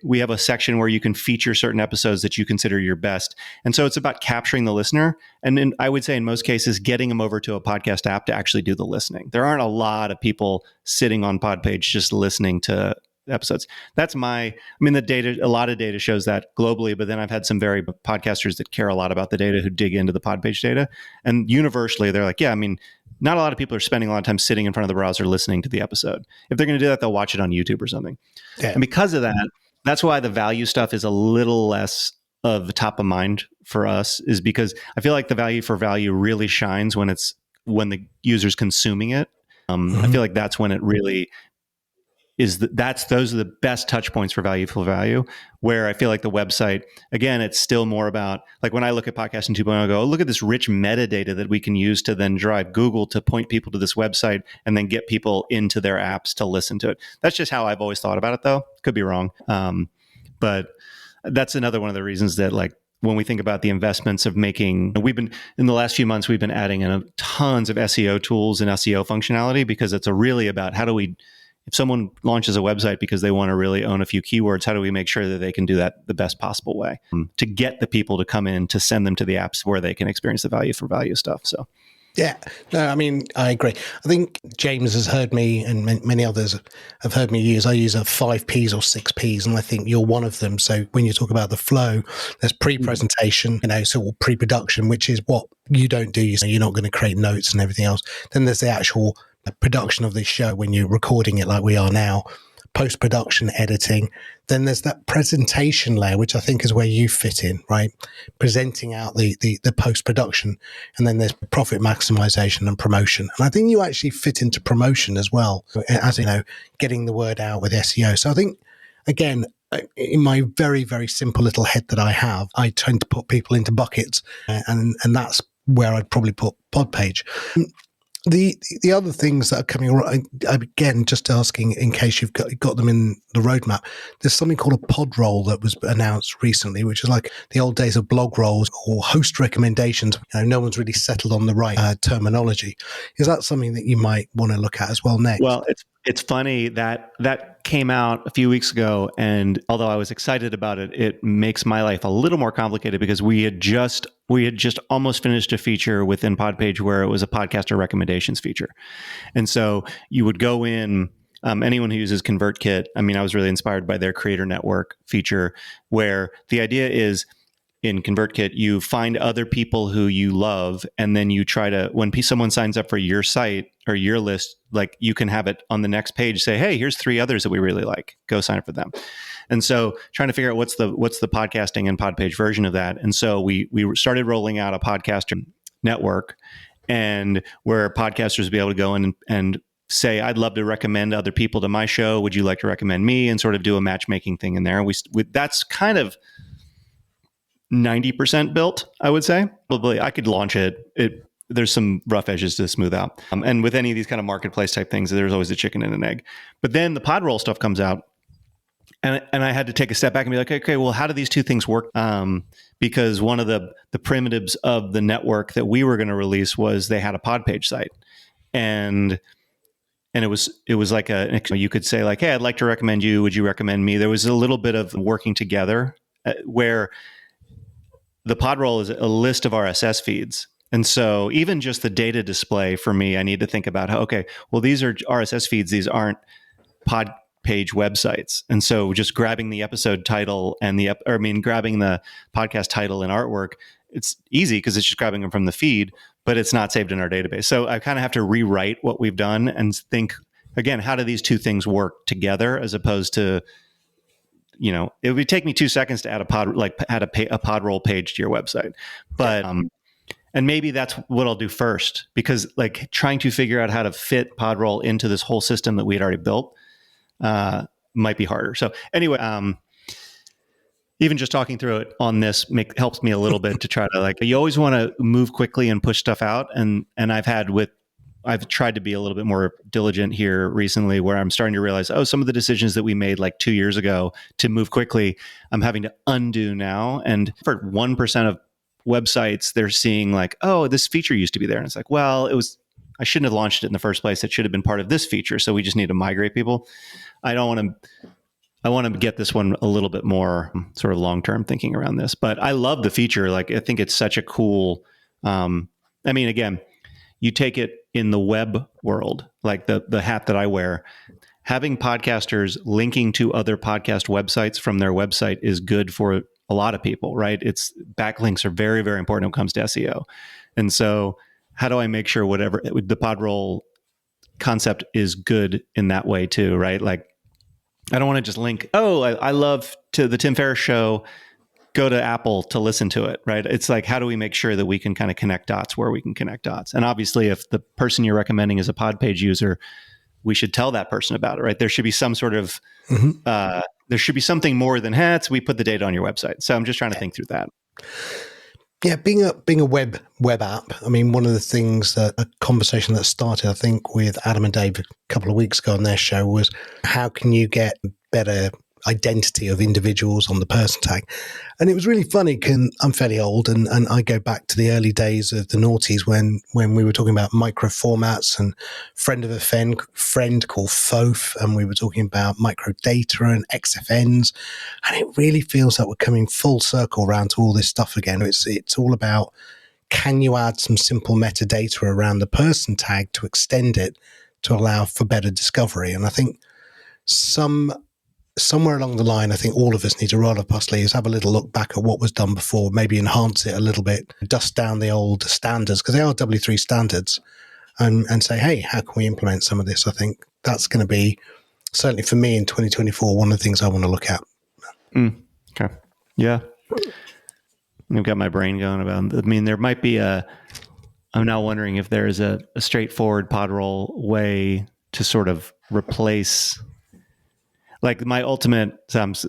We have a section where you can feature certain episodes that you consider your best. And so it's about capturing the listener. And then I would say in most cases, getting them over to a podcast app to actually do the listening. There aren't a lot of people sitting on PodPage just listening to episodes. The data, a lot of data shows that globally, but then I've had some very podcasters that care a lot about the data who dig into the PodPage data. And universally, they're like, not a lot of people are spending a lot of time sitting in front of the browser listening to the episode. If they're going to do that, they'll watch it on YouTube or something. Yeah. And because of that, that's why the value stuff is a little less of the top of mind for us, is because I feel like the value for value really shines when the user's consuming it. I feel like that's when it really those are the best touch points for value, where I feel like the website, again, it's still more about, like when I look at Podcasting 2.0, I go, look at this rich metadata that we can use to then drive Google to point people to this website and then get people into their apps to listen to it. That's just how I've always thought about it, though. Could be wrong. But that's another one of the reasons that, like, when we think about the investments of in the last few months, we've been adding in tons of SEO tools and SEO functionality, because it's really about if someone launches a website because they want to really own a few keywords, how do we make sure that they can do that the best possible way to get the people to come in, to send them to the apps where they can experience the value for value stuff? So, yeah, no, I agree. I think James has heard me, and many others have heard me I use a 5 Ps or 6 Ps, and I think you're one of them. So when you talk about the flow, there's pre-presentation, so pre-production, which is what you don't do. You're not going to create notes and everything else. Then there's the actual production of this show when you're recording it like we are now, post-production editing. Then there's that presentation layer, which I think is where you fit in, right? Presenting out the post-production. And then there's profit maximization and promotion. And I think you actually fit into promotion as well, as getting the word out with SEO. So I think, again, in my very, very simple little head that I have, I tend to put people into buckets, and that's where I'd probably put PodPage. The other things that are coming, again, just asking in case you've got them in the roadmap, there's something called a pod roll that was announced recently, which is like the old days of blog rolls or host recommendations. No one's really settled on the right terminology. Is that something that you might want to look at as well next? Well, it's funny that came out a few weeks ago, and although I was excited about it, it makes my life a little more complicated, because we we had just almost finished a feature within PodPage where it was a podcaster recommendations feature. And so you would go in, anyone who uses ConvertKit, I mean, I was really inspired by their creator network feature, where the idea is in ConvertKit, you find other people who you love, and then you try to, when someone signs up for your site or your list, like you can have it on the next page say, hey, here's 3 others that we really like. Go sign up for them. And so trying to figure out what's the podcasting and PodPage version of that. And so we started rolling out a podcaster network, and where podcasters would be able to go in and say, I'd love to recommend other people to my show. Would you like to recommend me? And sort of do a matchmaking thing in there. And that's kind of 90% built, I would say. Probably I could launch it. There's some rough edges to smooth out. And with any of these kind of marketplace type things, there's always a chicken and an egg. But then the Podroll stuff comes out, and I had to take a step back and be like, okay, well, how do these two things work? Because one of the primitives of the network that we were going to release was they had a PodPage site, and it was like you could say like, hey, I'd like to recommend you. Would you recommend me? There was a little bit of working together where the Podroll is a list of RSS feeds. And so even just the data display for me, I need to think about okay, well, these are RSS feeds. These aren't PodPage websites. And so just grabbing the episode title and grabbing the podcast title and artwork, it's easy because it's just grabbing them from the feed, but it's not saved in our database. So I kind of have to rewrite what we've done and think, again, how do these two things work together as opposed to, it would take me 2 seconds to add a Podroll page to your website. But, and maybe that's what I'll do first, because like trying to figure out how to fit Podroll into this whole system that we had already built might be harder. So anyway, even just talking through it on this helps me a little bit to try to you always want to move quickly and push stuff out. And I've tried to be a little bit more diligent here recently, where I'm starting to realize, some of the decisions that we made like 2 years ago to move quickly, I'm having to undo now. And for 1% of websites, they're seeing like, this feature used to be there. And it's like, well, I shouldn't have launched it in the first place. It should have been part of this feature. So we just need to migrate people. I want to get this one a little bit more sort of long-term thinking around this, but I love the feature. Like, I think it's such a cool, again, you take it in the web world, like the hat that I wear, having podcasters linking to other podcast websites from their website is good for a lot of people, right? Backlinks are very, very important when it comes to SEO. And so how do I make sure the Podroll concept is good in that way too, right? Like, I don't want to just link, I love to the Tim Ferriss show, go to Apple to listen to it, right? It's like, how do we make sure that we can kind of connect dots where we can connect dots? And obviously, if the person you're recommending is a PodPage user, we should tell that person about it, right? There should be some sort of, there should be something more than, we put the data on your website. So I'm just trying to think through that. Yeah, being a web app, I mean, one of the things that a conversation that started, I think, with Adam and Dave a couple of weeks ago on their show was, how can you get better identity of individuals on the person tag? And it was really funny because I'm fairly old and I go back to the early days of the noughties when we were talking about micro formats and friend of a friend called FOF, and we were talking about micro data and XFNs, and it really feels like we're coming full circle around to all this stuff again. It's all about, can you add some simple metadata around the person tag to extend it to allow for better discovery? And I think somewhere along the line, I think all of us need to roll up our sleeves, have a little look back at what was done before, maybe enhance it a little bit, dust down the old standards, because they are W3 standards, and say, hey, how can we implement some of this? I think that's going to be, certainly for me in 2024, one of the things I want to look at. Okay. Yeah. I've got my brain going about, there might be I'm now wondering if there's a straightforward Podroll way to sort of replace, like my ultimate,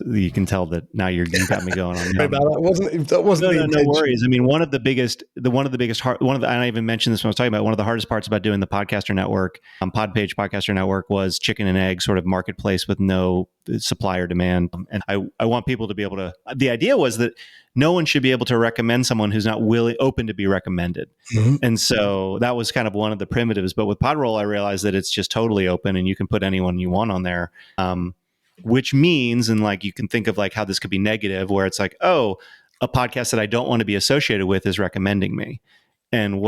you can tell that now you got me going on. That wasn't no worries. I mean, and I even mentioned this when I was talking about one of the hardest parts about doing the podcaster network, PodPage podcaster network, was chicken and egg sort of marketplace with no supplier demand. And I want people to be able to, the idea was that no one should be able to recommend someone who's not open to be recommended. Mm-hmm. And so that was kind of one of the primitives. But with Podroll, I realized that it's just totally open and you can put anyone you want on there. Which means, and like you can think of like how this could be negative, where it's like, a podcast that I don't want to be associated with is recommending me. And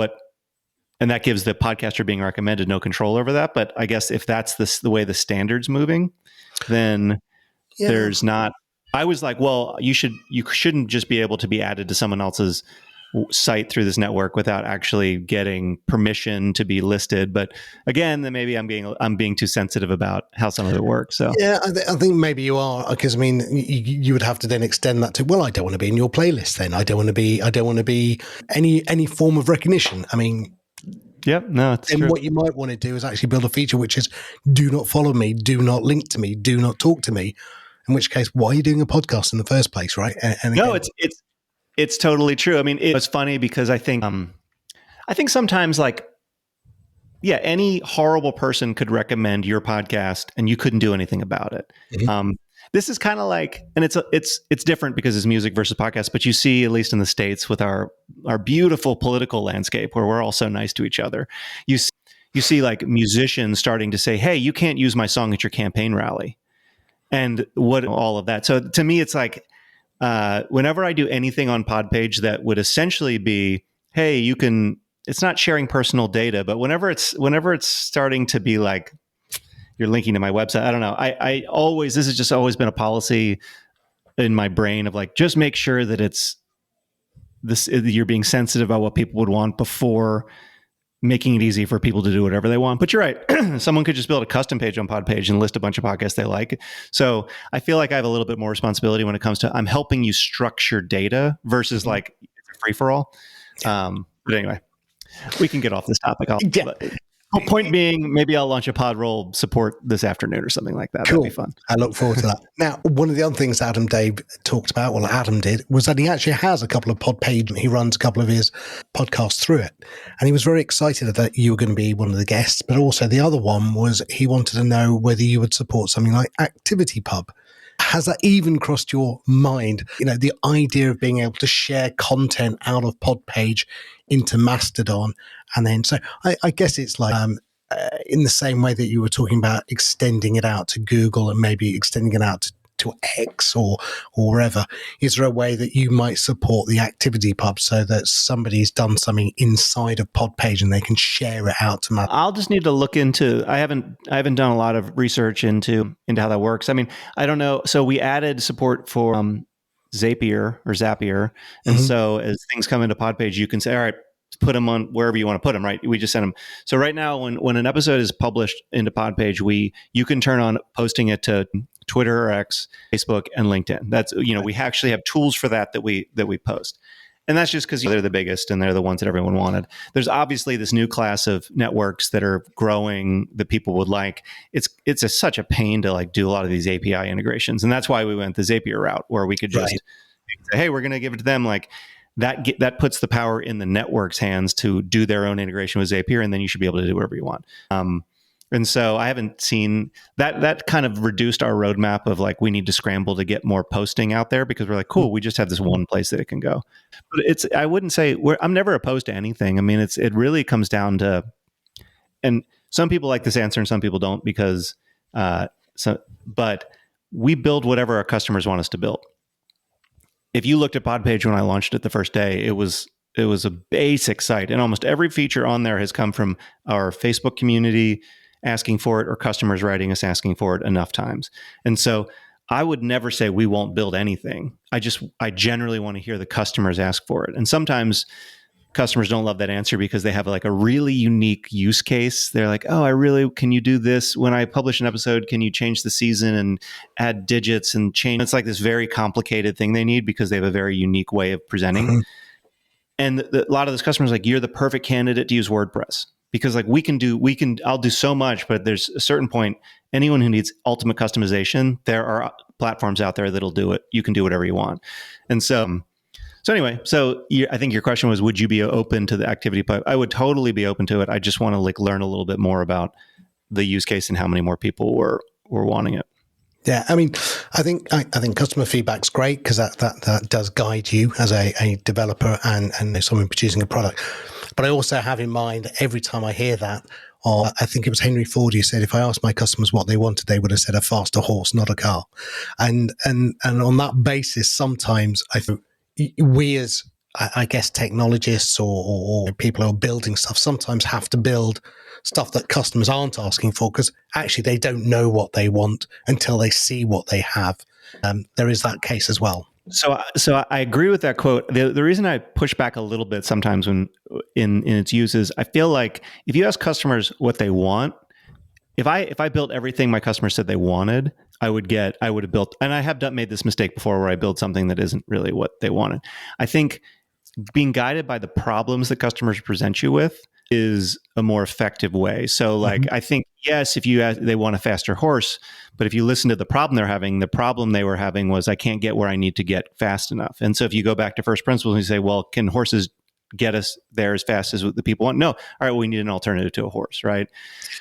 that gives the podcaster being recommended no control over that. But I guess if that's the way the standard's moving, then there's not. I was like, well, you shouldn't just be able to be added to someone else's site through this network without actually getting permission to be listed. But again, then maybe I'm being too sensitive about how some of it works. So yeah, I think maybe you are, because I mean, you would have to then extend that to, well, I don't want to be in your playlist. Then I don't want to be any form of recognition. I mean. Yep, no, it's true. And what you might want to do is actually build a feature which is, do not follow me, do not link to me, do not talk to me. In which case, why are you doing a podcast in the first place, right? And no, it's totally true. I mean, it's funny because I think sometimes, like, yeah, any horrible person could recommend your podcast and you couldn't do anything about it. Mm-hmm. This is kind of like, and it's different because it's music versus podcast, but you see, at least in the States, with our beautiful political landscape where we're all so nice to each other, you see like musicians starting to say, hey, you can't use my song at your campaign rally. And all of that. So to me, it's like, whenever I do anything on PodPage that would essentially be, hey, it's not sharing personal data, but whenever it's starting to be like, you're linking to my website, I don't know. This has just always been a policy in my brain of like, just make sure that you're being sensitive about what people would want before making it easy for people to do whatever they want. But you're right. Someone could just build a custom page on PodPage and list a bunch of podcasts they like. So I feel like I have a little bit more responsibility when it comes to, I'm helping you structure data versus like it's a free for all. But anyway, we can get off this topic. Point being, maybe I'll launch a PodRoll support this afternoon or something like that. Cool. That'd be fun. I look forward to that. Now, one of the other things Adam Dave talked about, well, Adam did, was that he actually has a couple of PodPage. He runs a couple of his podcasts through it. And he was very excited that you were going to be one of the guests. But also the other one was he wanted to know whether you would support something like ActivityPub. Has that even crossed your mind? You know, the idea of being able to share content out of PodPage into Mastodon. And then, so I guess it's like in the same way that you were talking about extending it out to Google and maybe extending it out to X or wherever. Is there a way that you might support the ActivityPub so that somebody's done something inside of PodPage and they can share it out to Mastodon? I'll just need to look into. I haven't done a lot of research into how that works. I mean, I don't know. So we added support for Zapier, and so as things come into PodPage, you can say, all right, put them on wherever you want to put them, right? We just send them. So right now, when an episode is published into PodPage, you can turn on posting it to Twitter or X, Facebook, and LinkedIn. That's, we actually have tools for that we post. And that's just because they're the biggest and they're the ones that everyone wanted. There's obviously this new class of networks that are growing that people would like. It's such a pain to like do a lot of these API integrations. And that's why we went the Zapier route, where we could just say, hey, we're going to give it to them. Like that puts the power in the network's hands to do their own integration with Zapier. And then you should be able to do whatever you want. And so I haven't seen that kind of reduced our roadmap of like, we need to scramble to get more posting out there, because we're like, cool, we just have this one place that it can go. But I wouldn't say I'm never opposed to anything. I mean, it really comes down to, and some people like this answer and some people don't, because, but we build whatever our customers want us to build. If you looked at PodPage when I launched it the first day, it was a basic site, and almost every feature on there has come from our Facebook community asking for it, or customers writing us asking for it enough times. And so I would never say we won't build anything. I generally want to hear the customers ask for it. And sometimes customers don't love that answer because they have like a really unique use case. They're like, oh, can you do this? When I publish an episode, can you change the season and add digits and change? It's like this very complicated thing they need because they have a very unique way of presenting. Mm-hmm. And a lot of those customers are like, you're the perfect candidate to use WordPress. Because like I'll do so much, but there's a certain point, anyone who needs ultimate customization, there are platforms out there that'll do it. You can do whatever you want. And so anyway, I think your question was, would you be open to the ActivityPub? I would totally be open to it. I just want to like learn a little bit more about the use case and how many more people were wanting it. Yeah, I mean, I think customer feedback's great because that does guide you as a developer and someone producing a product. But I also have in mind every time I hear that, or I think it was Henry Ford who said, if I asked my customers what they wanted, they would have said a faster horse, not a car. And on that basis, sometimes I think we as, I guess, technologists or people who are building stuff sometimes have to build stuff that customers aren't asking for because actually they don't know what they want until they see what they have. There is that case as well. So I agree with that quote. The reason I push back a little bit sometimes when in its use is I feel like if you ask customers what they want, if I built everything my customers said they wanted, I would have built, and I have made this mistake before where I build something that isn't really what they wanted. I think being guided by the problems that customers present you with is a more effective way. So I think, yes, if you ask, they want a faster horse, but if you listen to the problem the problem they were having was I can't get where I need to get fast enough. And so if you go back to first principles and you say, well, can horses get us there as fast as what the people want? No. All right, well, we need an alternative to a horse, right?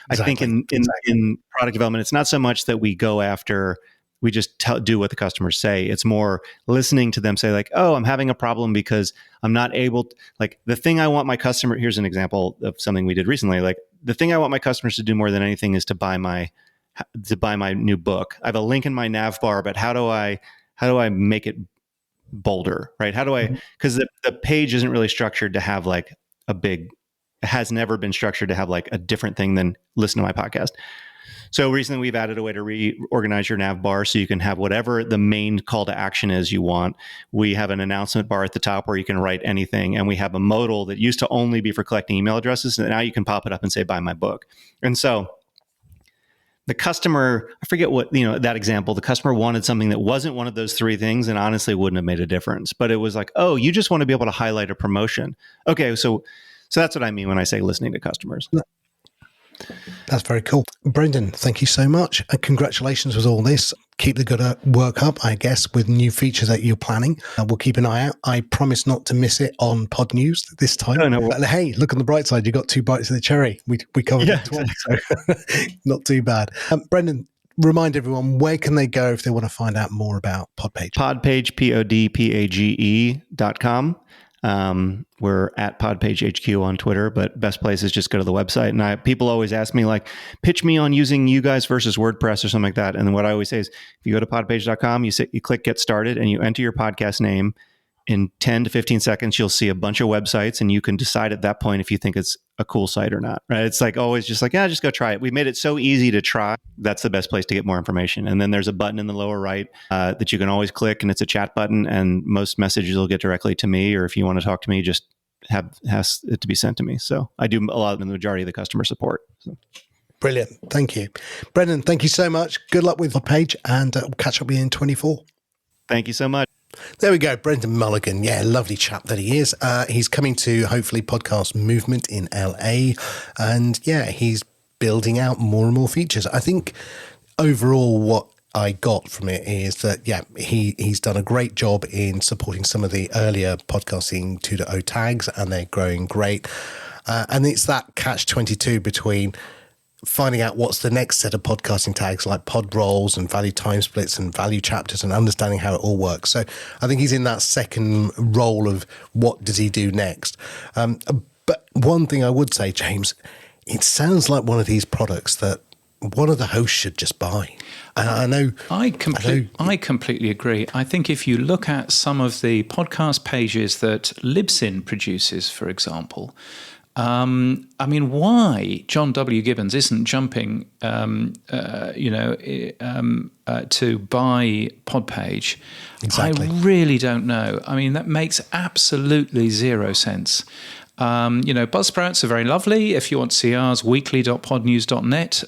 Exactly. I think in product development, it's not so much that we go after, we just do what the customers say. It's more listening to them say like, oh, I'm having a problem because I'm not able to, like the thing I want my customer, here's an example of something we did recently. Like the thing I want my customers to do more than anything is to buy my new book. I have a link in my nav bar, but how do I make it bolder, right? How do I, because the page isn't really structured to have like it has never been structured to have like a different thing than listen to my podcast. So recently we've added a way to reorganize your nav bar so you can have whatever the main call to action is you want. We have an announcement bar at the top where you can write anything. And we have a modal that used to only be for collecting email addresses. And now you can pop it up and say, buy my book. And so the customer, I forget what, that example, the customer wanted something that wasn't one of those three things and honestly wouldn't have made a difference. But it was like, oh, you just want to be able to highlight a promotion. Okay, so that's what I mean when I say listening to customers. That's very cool. Brendan, thank you so much. And congratulations with all this. Keep the good work up, I guess, with new features that you're planning. We'll keep an eye out. I promise not to miss it on Pod News this time. No. But hey, look on the bright side. You got 2 bites of the cherry. We covered it twice, so not too bad. Brendan, remind everyone, where can they go if they want to find out more about PodPage? PodPage, PodPage.com. We're at PodPage HQ on Twitter, but best place is just go to the website. And people always ask me like, pitch me on using you guys versus WordPress or something like that. And what I always say is, if you go to podpage.com, you click get started and you enter your podcast name. In 10 to 15 seconds, you'll see a bunch of websites and you can decide at that point if you think it's a cool site or not, right? It's like always just like, just go try it. We've made it so easy to try. That's the best place to get more information. And then there's a button in the lower right that you can always click, and it's a chat button, and most messages will get directly to me, or if you want to talk to me, just has it to be sent to me. So I do a lot of the majority of the customer support. So. Brilliant. Thank you. Brendan, thank you so much. Good luck with the page, and we'll catch up with you in 24. Thank you so much. There we go. Brendan Mulligan. Yeah, lovely chap that he is. He's coming to, hopefully, Podcast Movement in LA. And yeah, he's building out more and more features. I think overall what I got from it is that, he's done a great job in supporting some of the earlier podcasting 2.0 tags, and they're growing great. And it's that catch-22 between finding out what's the next set of podcasting tags like pod roles and value time splits and value chapters, and understanding how it all works. So I think he's in that second role of what does he do next. But one thing I would say, James, it sounds like one of these products that one of the hosts should just buy. I completely agree. I think if you look at some of the podcast pages that Libsyn produces, for example, why John W. Gibbons isn't jumping, to buy PodPage, exactly. I really don't know. I mean, that makes absolutely zero sense. Buzzsprouts are very lovely. If you want to see ours, weekly.podnews.net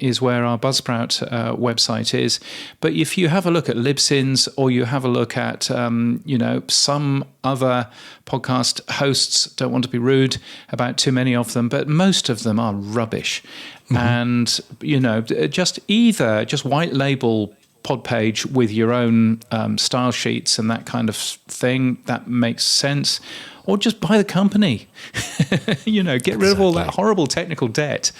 is where our Buzzsprout website is. But if you have a look at Libsyn's, or you have a look at, some other podcast hosts, don't want to be rude about too many of them, but most of them are rubbish. Mm-hmm. And, just white label PodPage with your own style sheets and that kind of thing, that makes sense. Or just buy the company, get rid of all that horrible technical debt.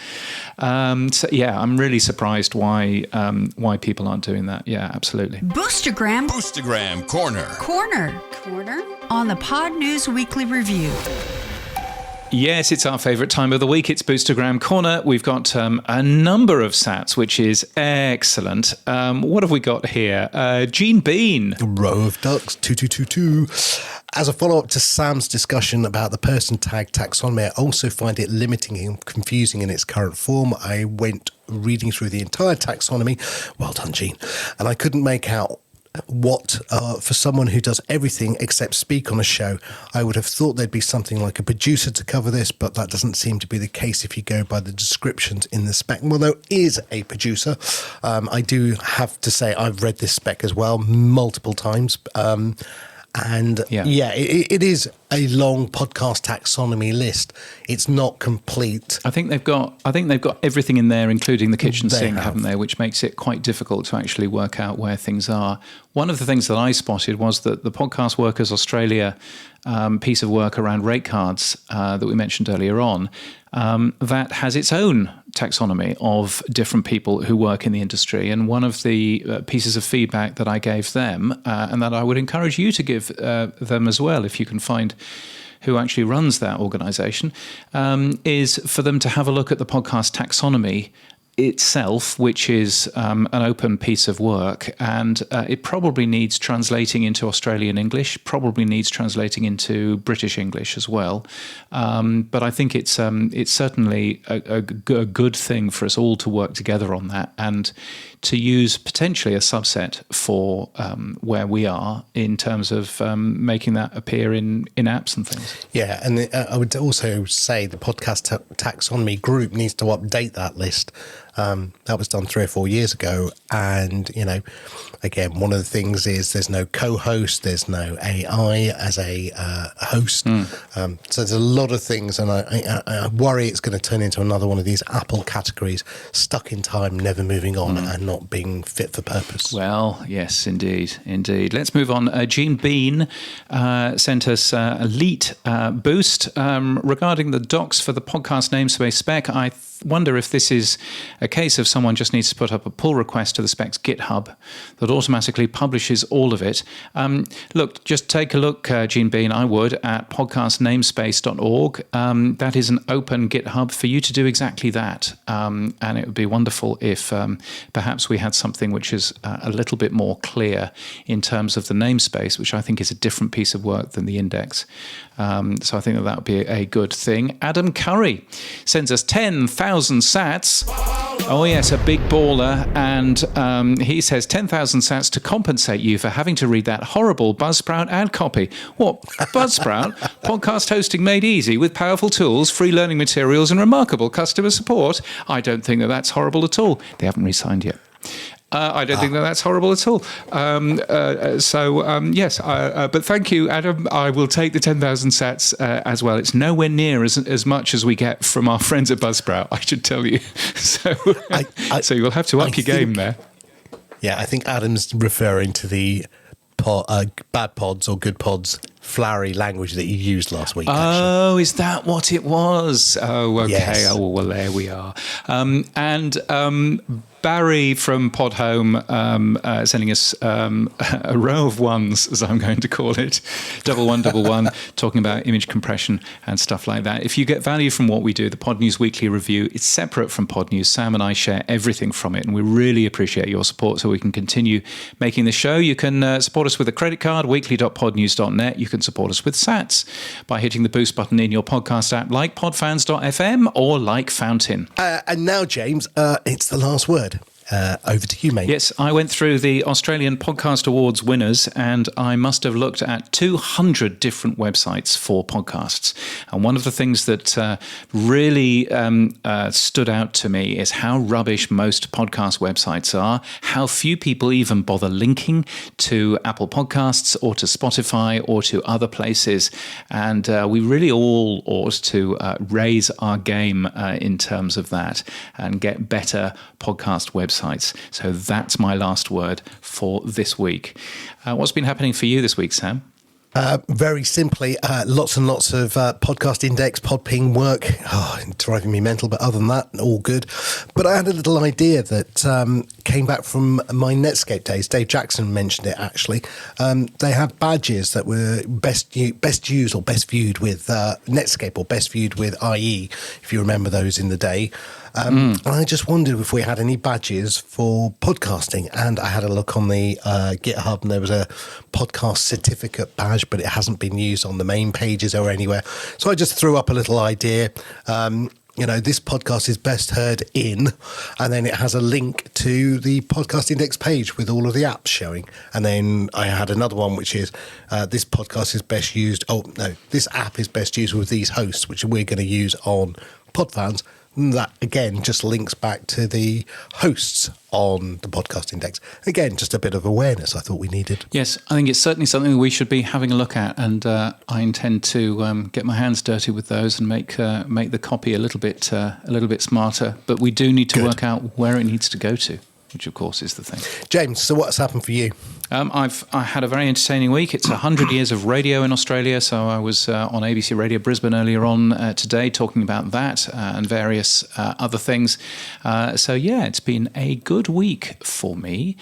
I'm really surprised why people aren't doing that. Yeah, absolutely. Boostergram Corner on the Pod News Weekly Review. Yes, it's our favourite time of the week. It's Boostergram Corner. We've got a number of sats, which is excellent. What have we got here? Gene Bean. Row of ducks, 2222. As a follow-up to Sam's discussion about the person tag taxonomy, I also find it limiting and confusing in its current form. I went reading through the entire taxonomy. Well done, Gene. And I couldn't make out what, for someone who does everything except speak on a show, I would have thought there'd be something like a producer to cover this, but that doesn't seem to be the case if you go by the descriptions in the spec. Well, there is a producer. I do have to say I've read this spec as well multiple times. It is a long podcast taxonomy list. It's not complete. I think they've got everything in there, including the kitchen sink, haven't they? Which makes it quite difficult to actually work out where things are. One of the things that I spotted was that the Podcast Workers Australia piece of work around rate cards that we mentioned earlier on, that has its own taxonomy of different people who work in the industry. And one of the pieces of feedback that I gave them, and that I would encourage you to give them as well, if you can find who actually runs that organisation, is for them to have a look at the podcast taxonomy itself, which is an open piece of work, and it probably needs translating into Australian English, probably needs translating into British English as well. But I think it's certainly a good thing for us all to work together on that, and to use potentially a subset for where we are in terms of making that appear in apps and things. Yeah, and I would also say the podcast taxonomy group needs to update that list. That was done 3 or 4 years ago. And, again, one of the things is there's no co-host, there's no AI as a host. So there's a lot of things. And I worry it's going to turn into another one of these Apple categories, stuck in time, never moving on and not being fit for purpose. Well, yes, indeed. Let's move on. Gene Bean sent us a elite boost regarding the docs for the podcast namespace spec. I wonder if this is a case of someone just needs to put up a pull request to the specs GitHub that automatically publishes all of it. Look, just take a look, Gene Bean, I would, at podcastnamespace.org. That is an open GitHub for you to do exactly that. And it would be wonderful if perhaps we had something which is a little bit more clear in terms of the namespace, which I think is a different piece of work than the index. So I think that would be a good thing. Adam Curry sends us 10,000 sats. Oh yes, a big baller. And he says 10,000 sats to compensate you for having to read that horrible Buzzsprout ad copy. What? Buzzsprout? Podcast hosting made easy with powerful tools, free learning materials and remarkable customer support. I don't think that that's horrible at all. They haven't re-signed yet. I don't think that's horrible at all. Yes, but thank you, Adam. I will take the 10,000 sats as well. It's nowhere near as much as we get from our friends at Buzzsprout, I should tell you. So you will have to up your game there. Yeah, I think Adam's referring to the bad pods or good pods flowery language that you used last week. Oh, is that what it was? Oh, okay. Yes. Oh, well, there we are. Barry from Podhome sending us a row of ones, as I'm going to call it, 1111, talking about image compression and stuff like that. If you get value from what we do, the Pod News Weekly Review, it's separate from Pod News. Sam and I share everything from it, and we really appreciate your support so we can continue making the show. You can support us with a credit card, weekly.podnews.net. You can support us with sats by hitting the boost button in your podcast app like podfans.fm or like Fountain. And now, James, it's the last word. Over to you, mate. Yes, I went through the Australian Podcast Awards winners and I must have looked at 200 different websites for podcasts. And one of the things that really stood out to me is how rubbish most podcast websites are, how few people even bother linking to Apple Podcasts or to Spotify or to other places. And we really all ought to raise our game in terms of that and get better podcast websites. So that's my last word for this week. What's been happening for you this week, Sam? Very simply, lots and lots of podcast index, podping work. Driving me mental, but other than that, all good. But I had a little idea that came back from my Netscape days. Dave Jackson mentioned it, actually. They had badges that were best used or best viewed with Netscape or best viewed with IE, if you remember those in the day. And I just wondered if we had any badges for podcasting. And I had a look on the GitHub, and there was a podcast certificate badge, but it hasn't been used on the main pages or anywhere. So I just threw up a little idea. This podcast is best heard in, and then it has a link to the podcast index page with all of the apps showing. And then I had another one, which is this podcast is best used. Oh, no, this app is best used with these hosts, which we're going to use on Podfans. That, again, just links back to the hosts on the podcast index. Again, just a bit of awareness I thought we needed. Yes, I think it's certainly something we should be having a look at, and I intend to get my hands dirty with those and make the copy a little bit smarter. But we do need to work out where it needs to go to, which of course is the thing. James, so what's happened for you? I had a very entertaining week. It's 100 years of radio in Australia, so I was on ABC Radio Brisbane earlier on today talking about that and various other things. It's been a good week for me.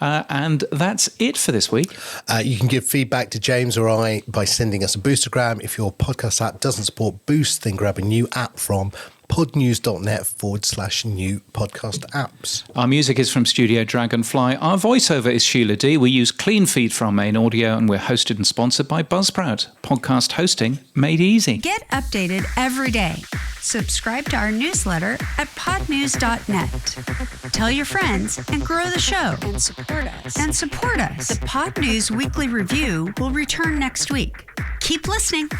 And that's it for this week. You can give feedback to James or I by sending us a boostergram. If your podcast app doesn't support Boost, then grab a new app from podnews.net/new podcast apps. Our music is from Studio Dragonfly. Our voiceover is Sheila D. We use Clean Feed for our main audio, and we're hosted and sponsored by Buzzsprout. Podcast hosting made easy. Get updated every day. Subscribe to our newsletter at podnews.net. Tell your friends and grow the show. And support us. The Pod News Weekly Review will return next week. Keep listening.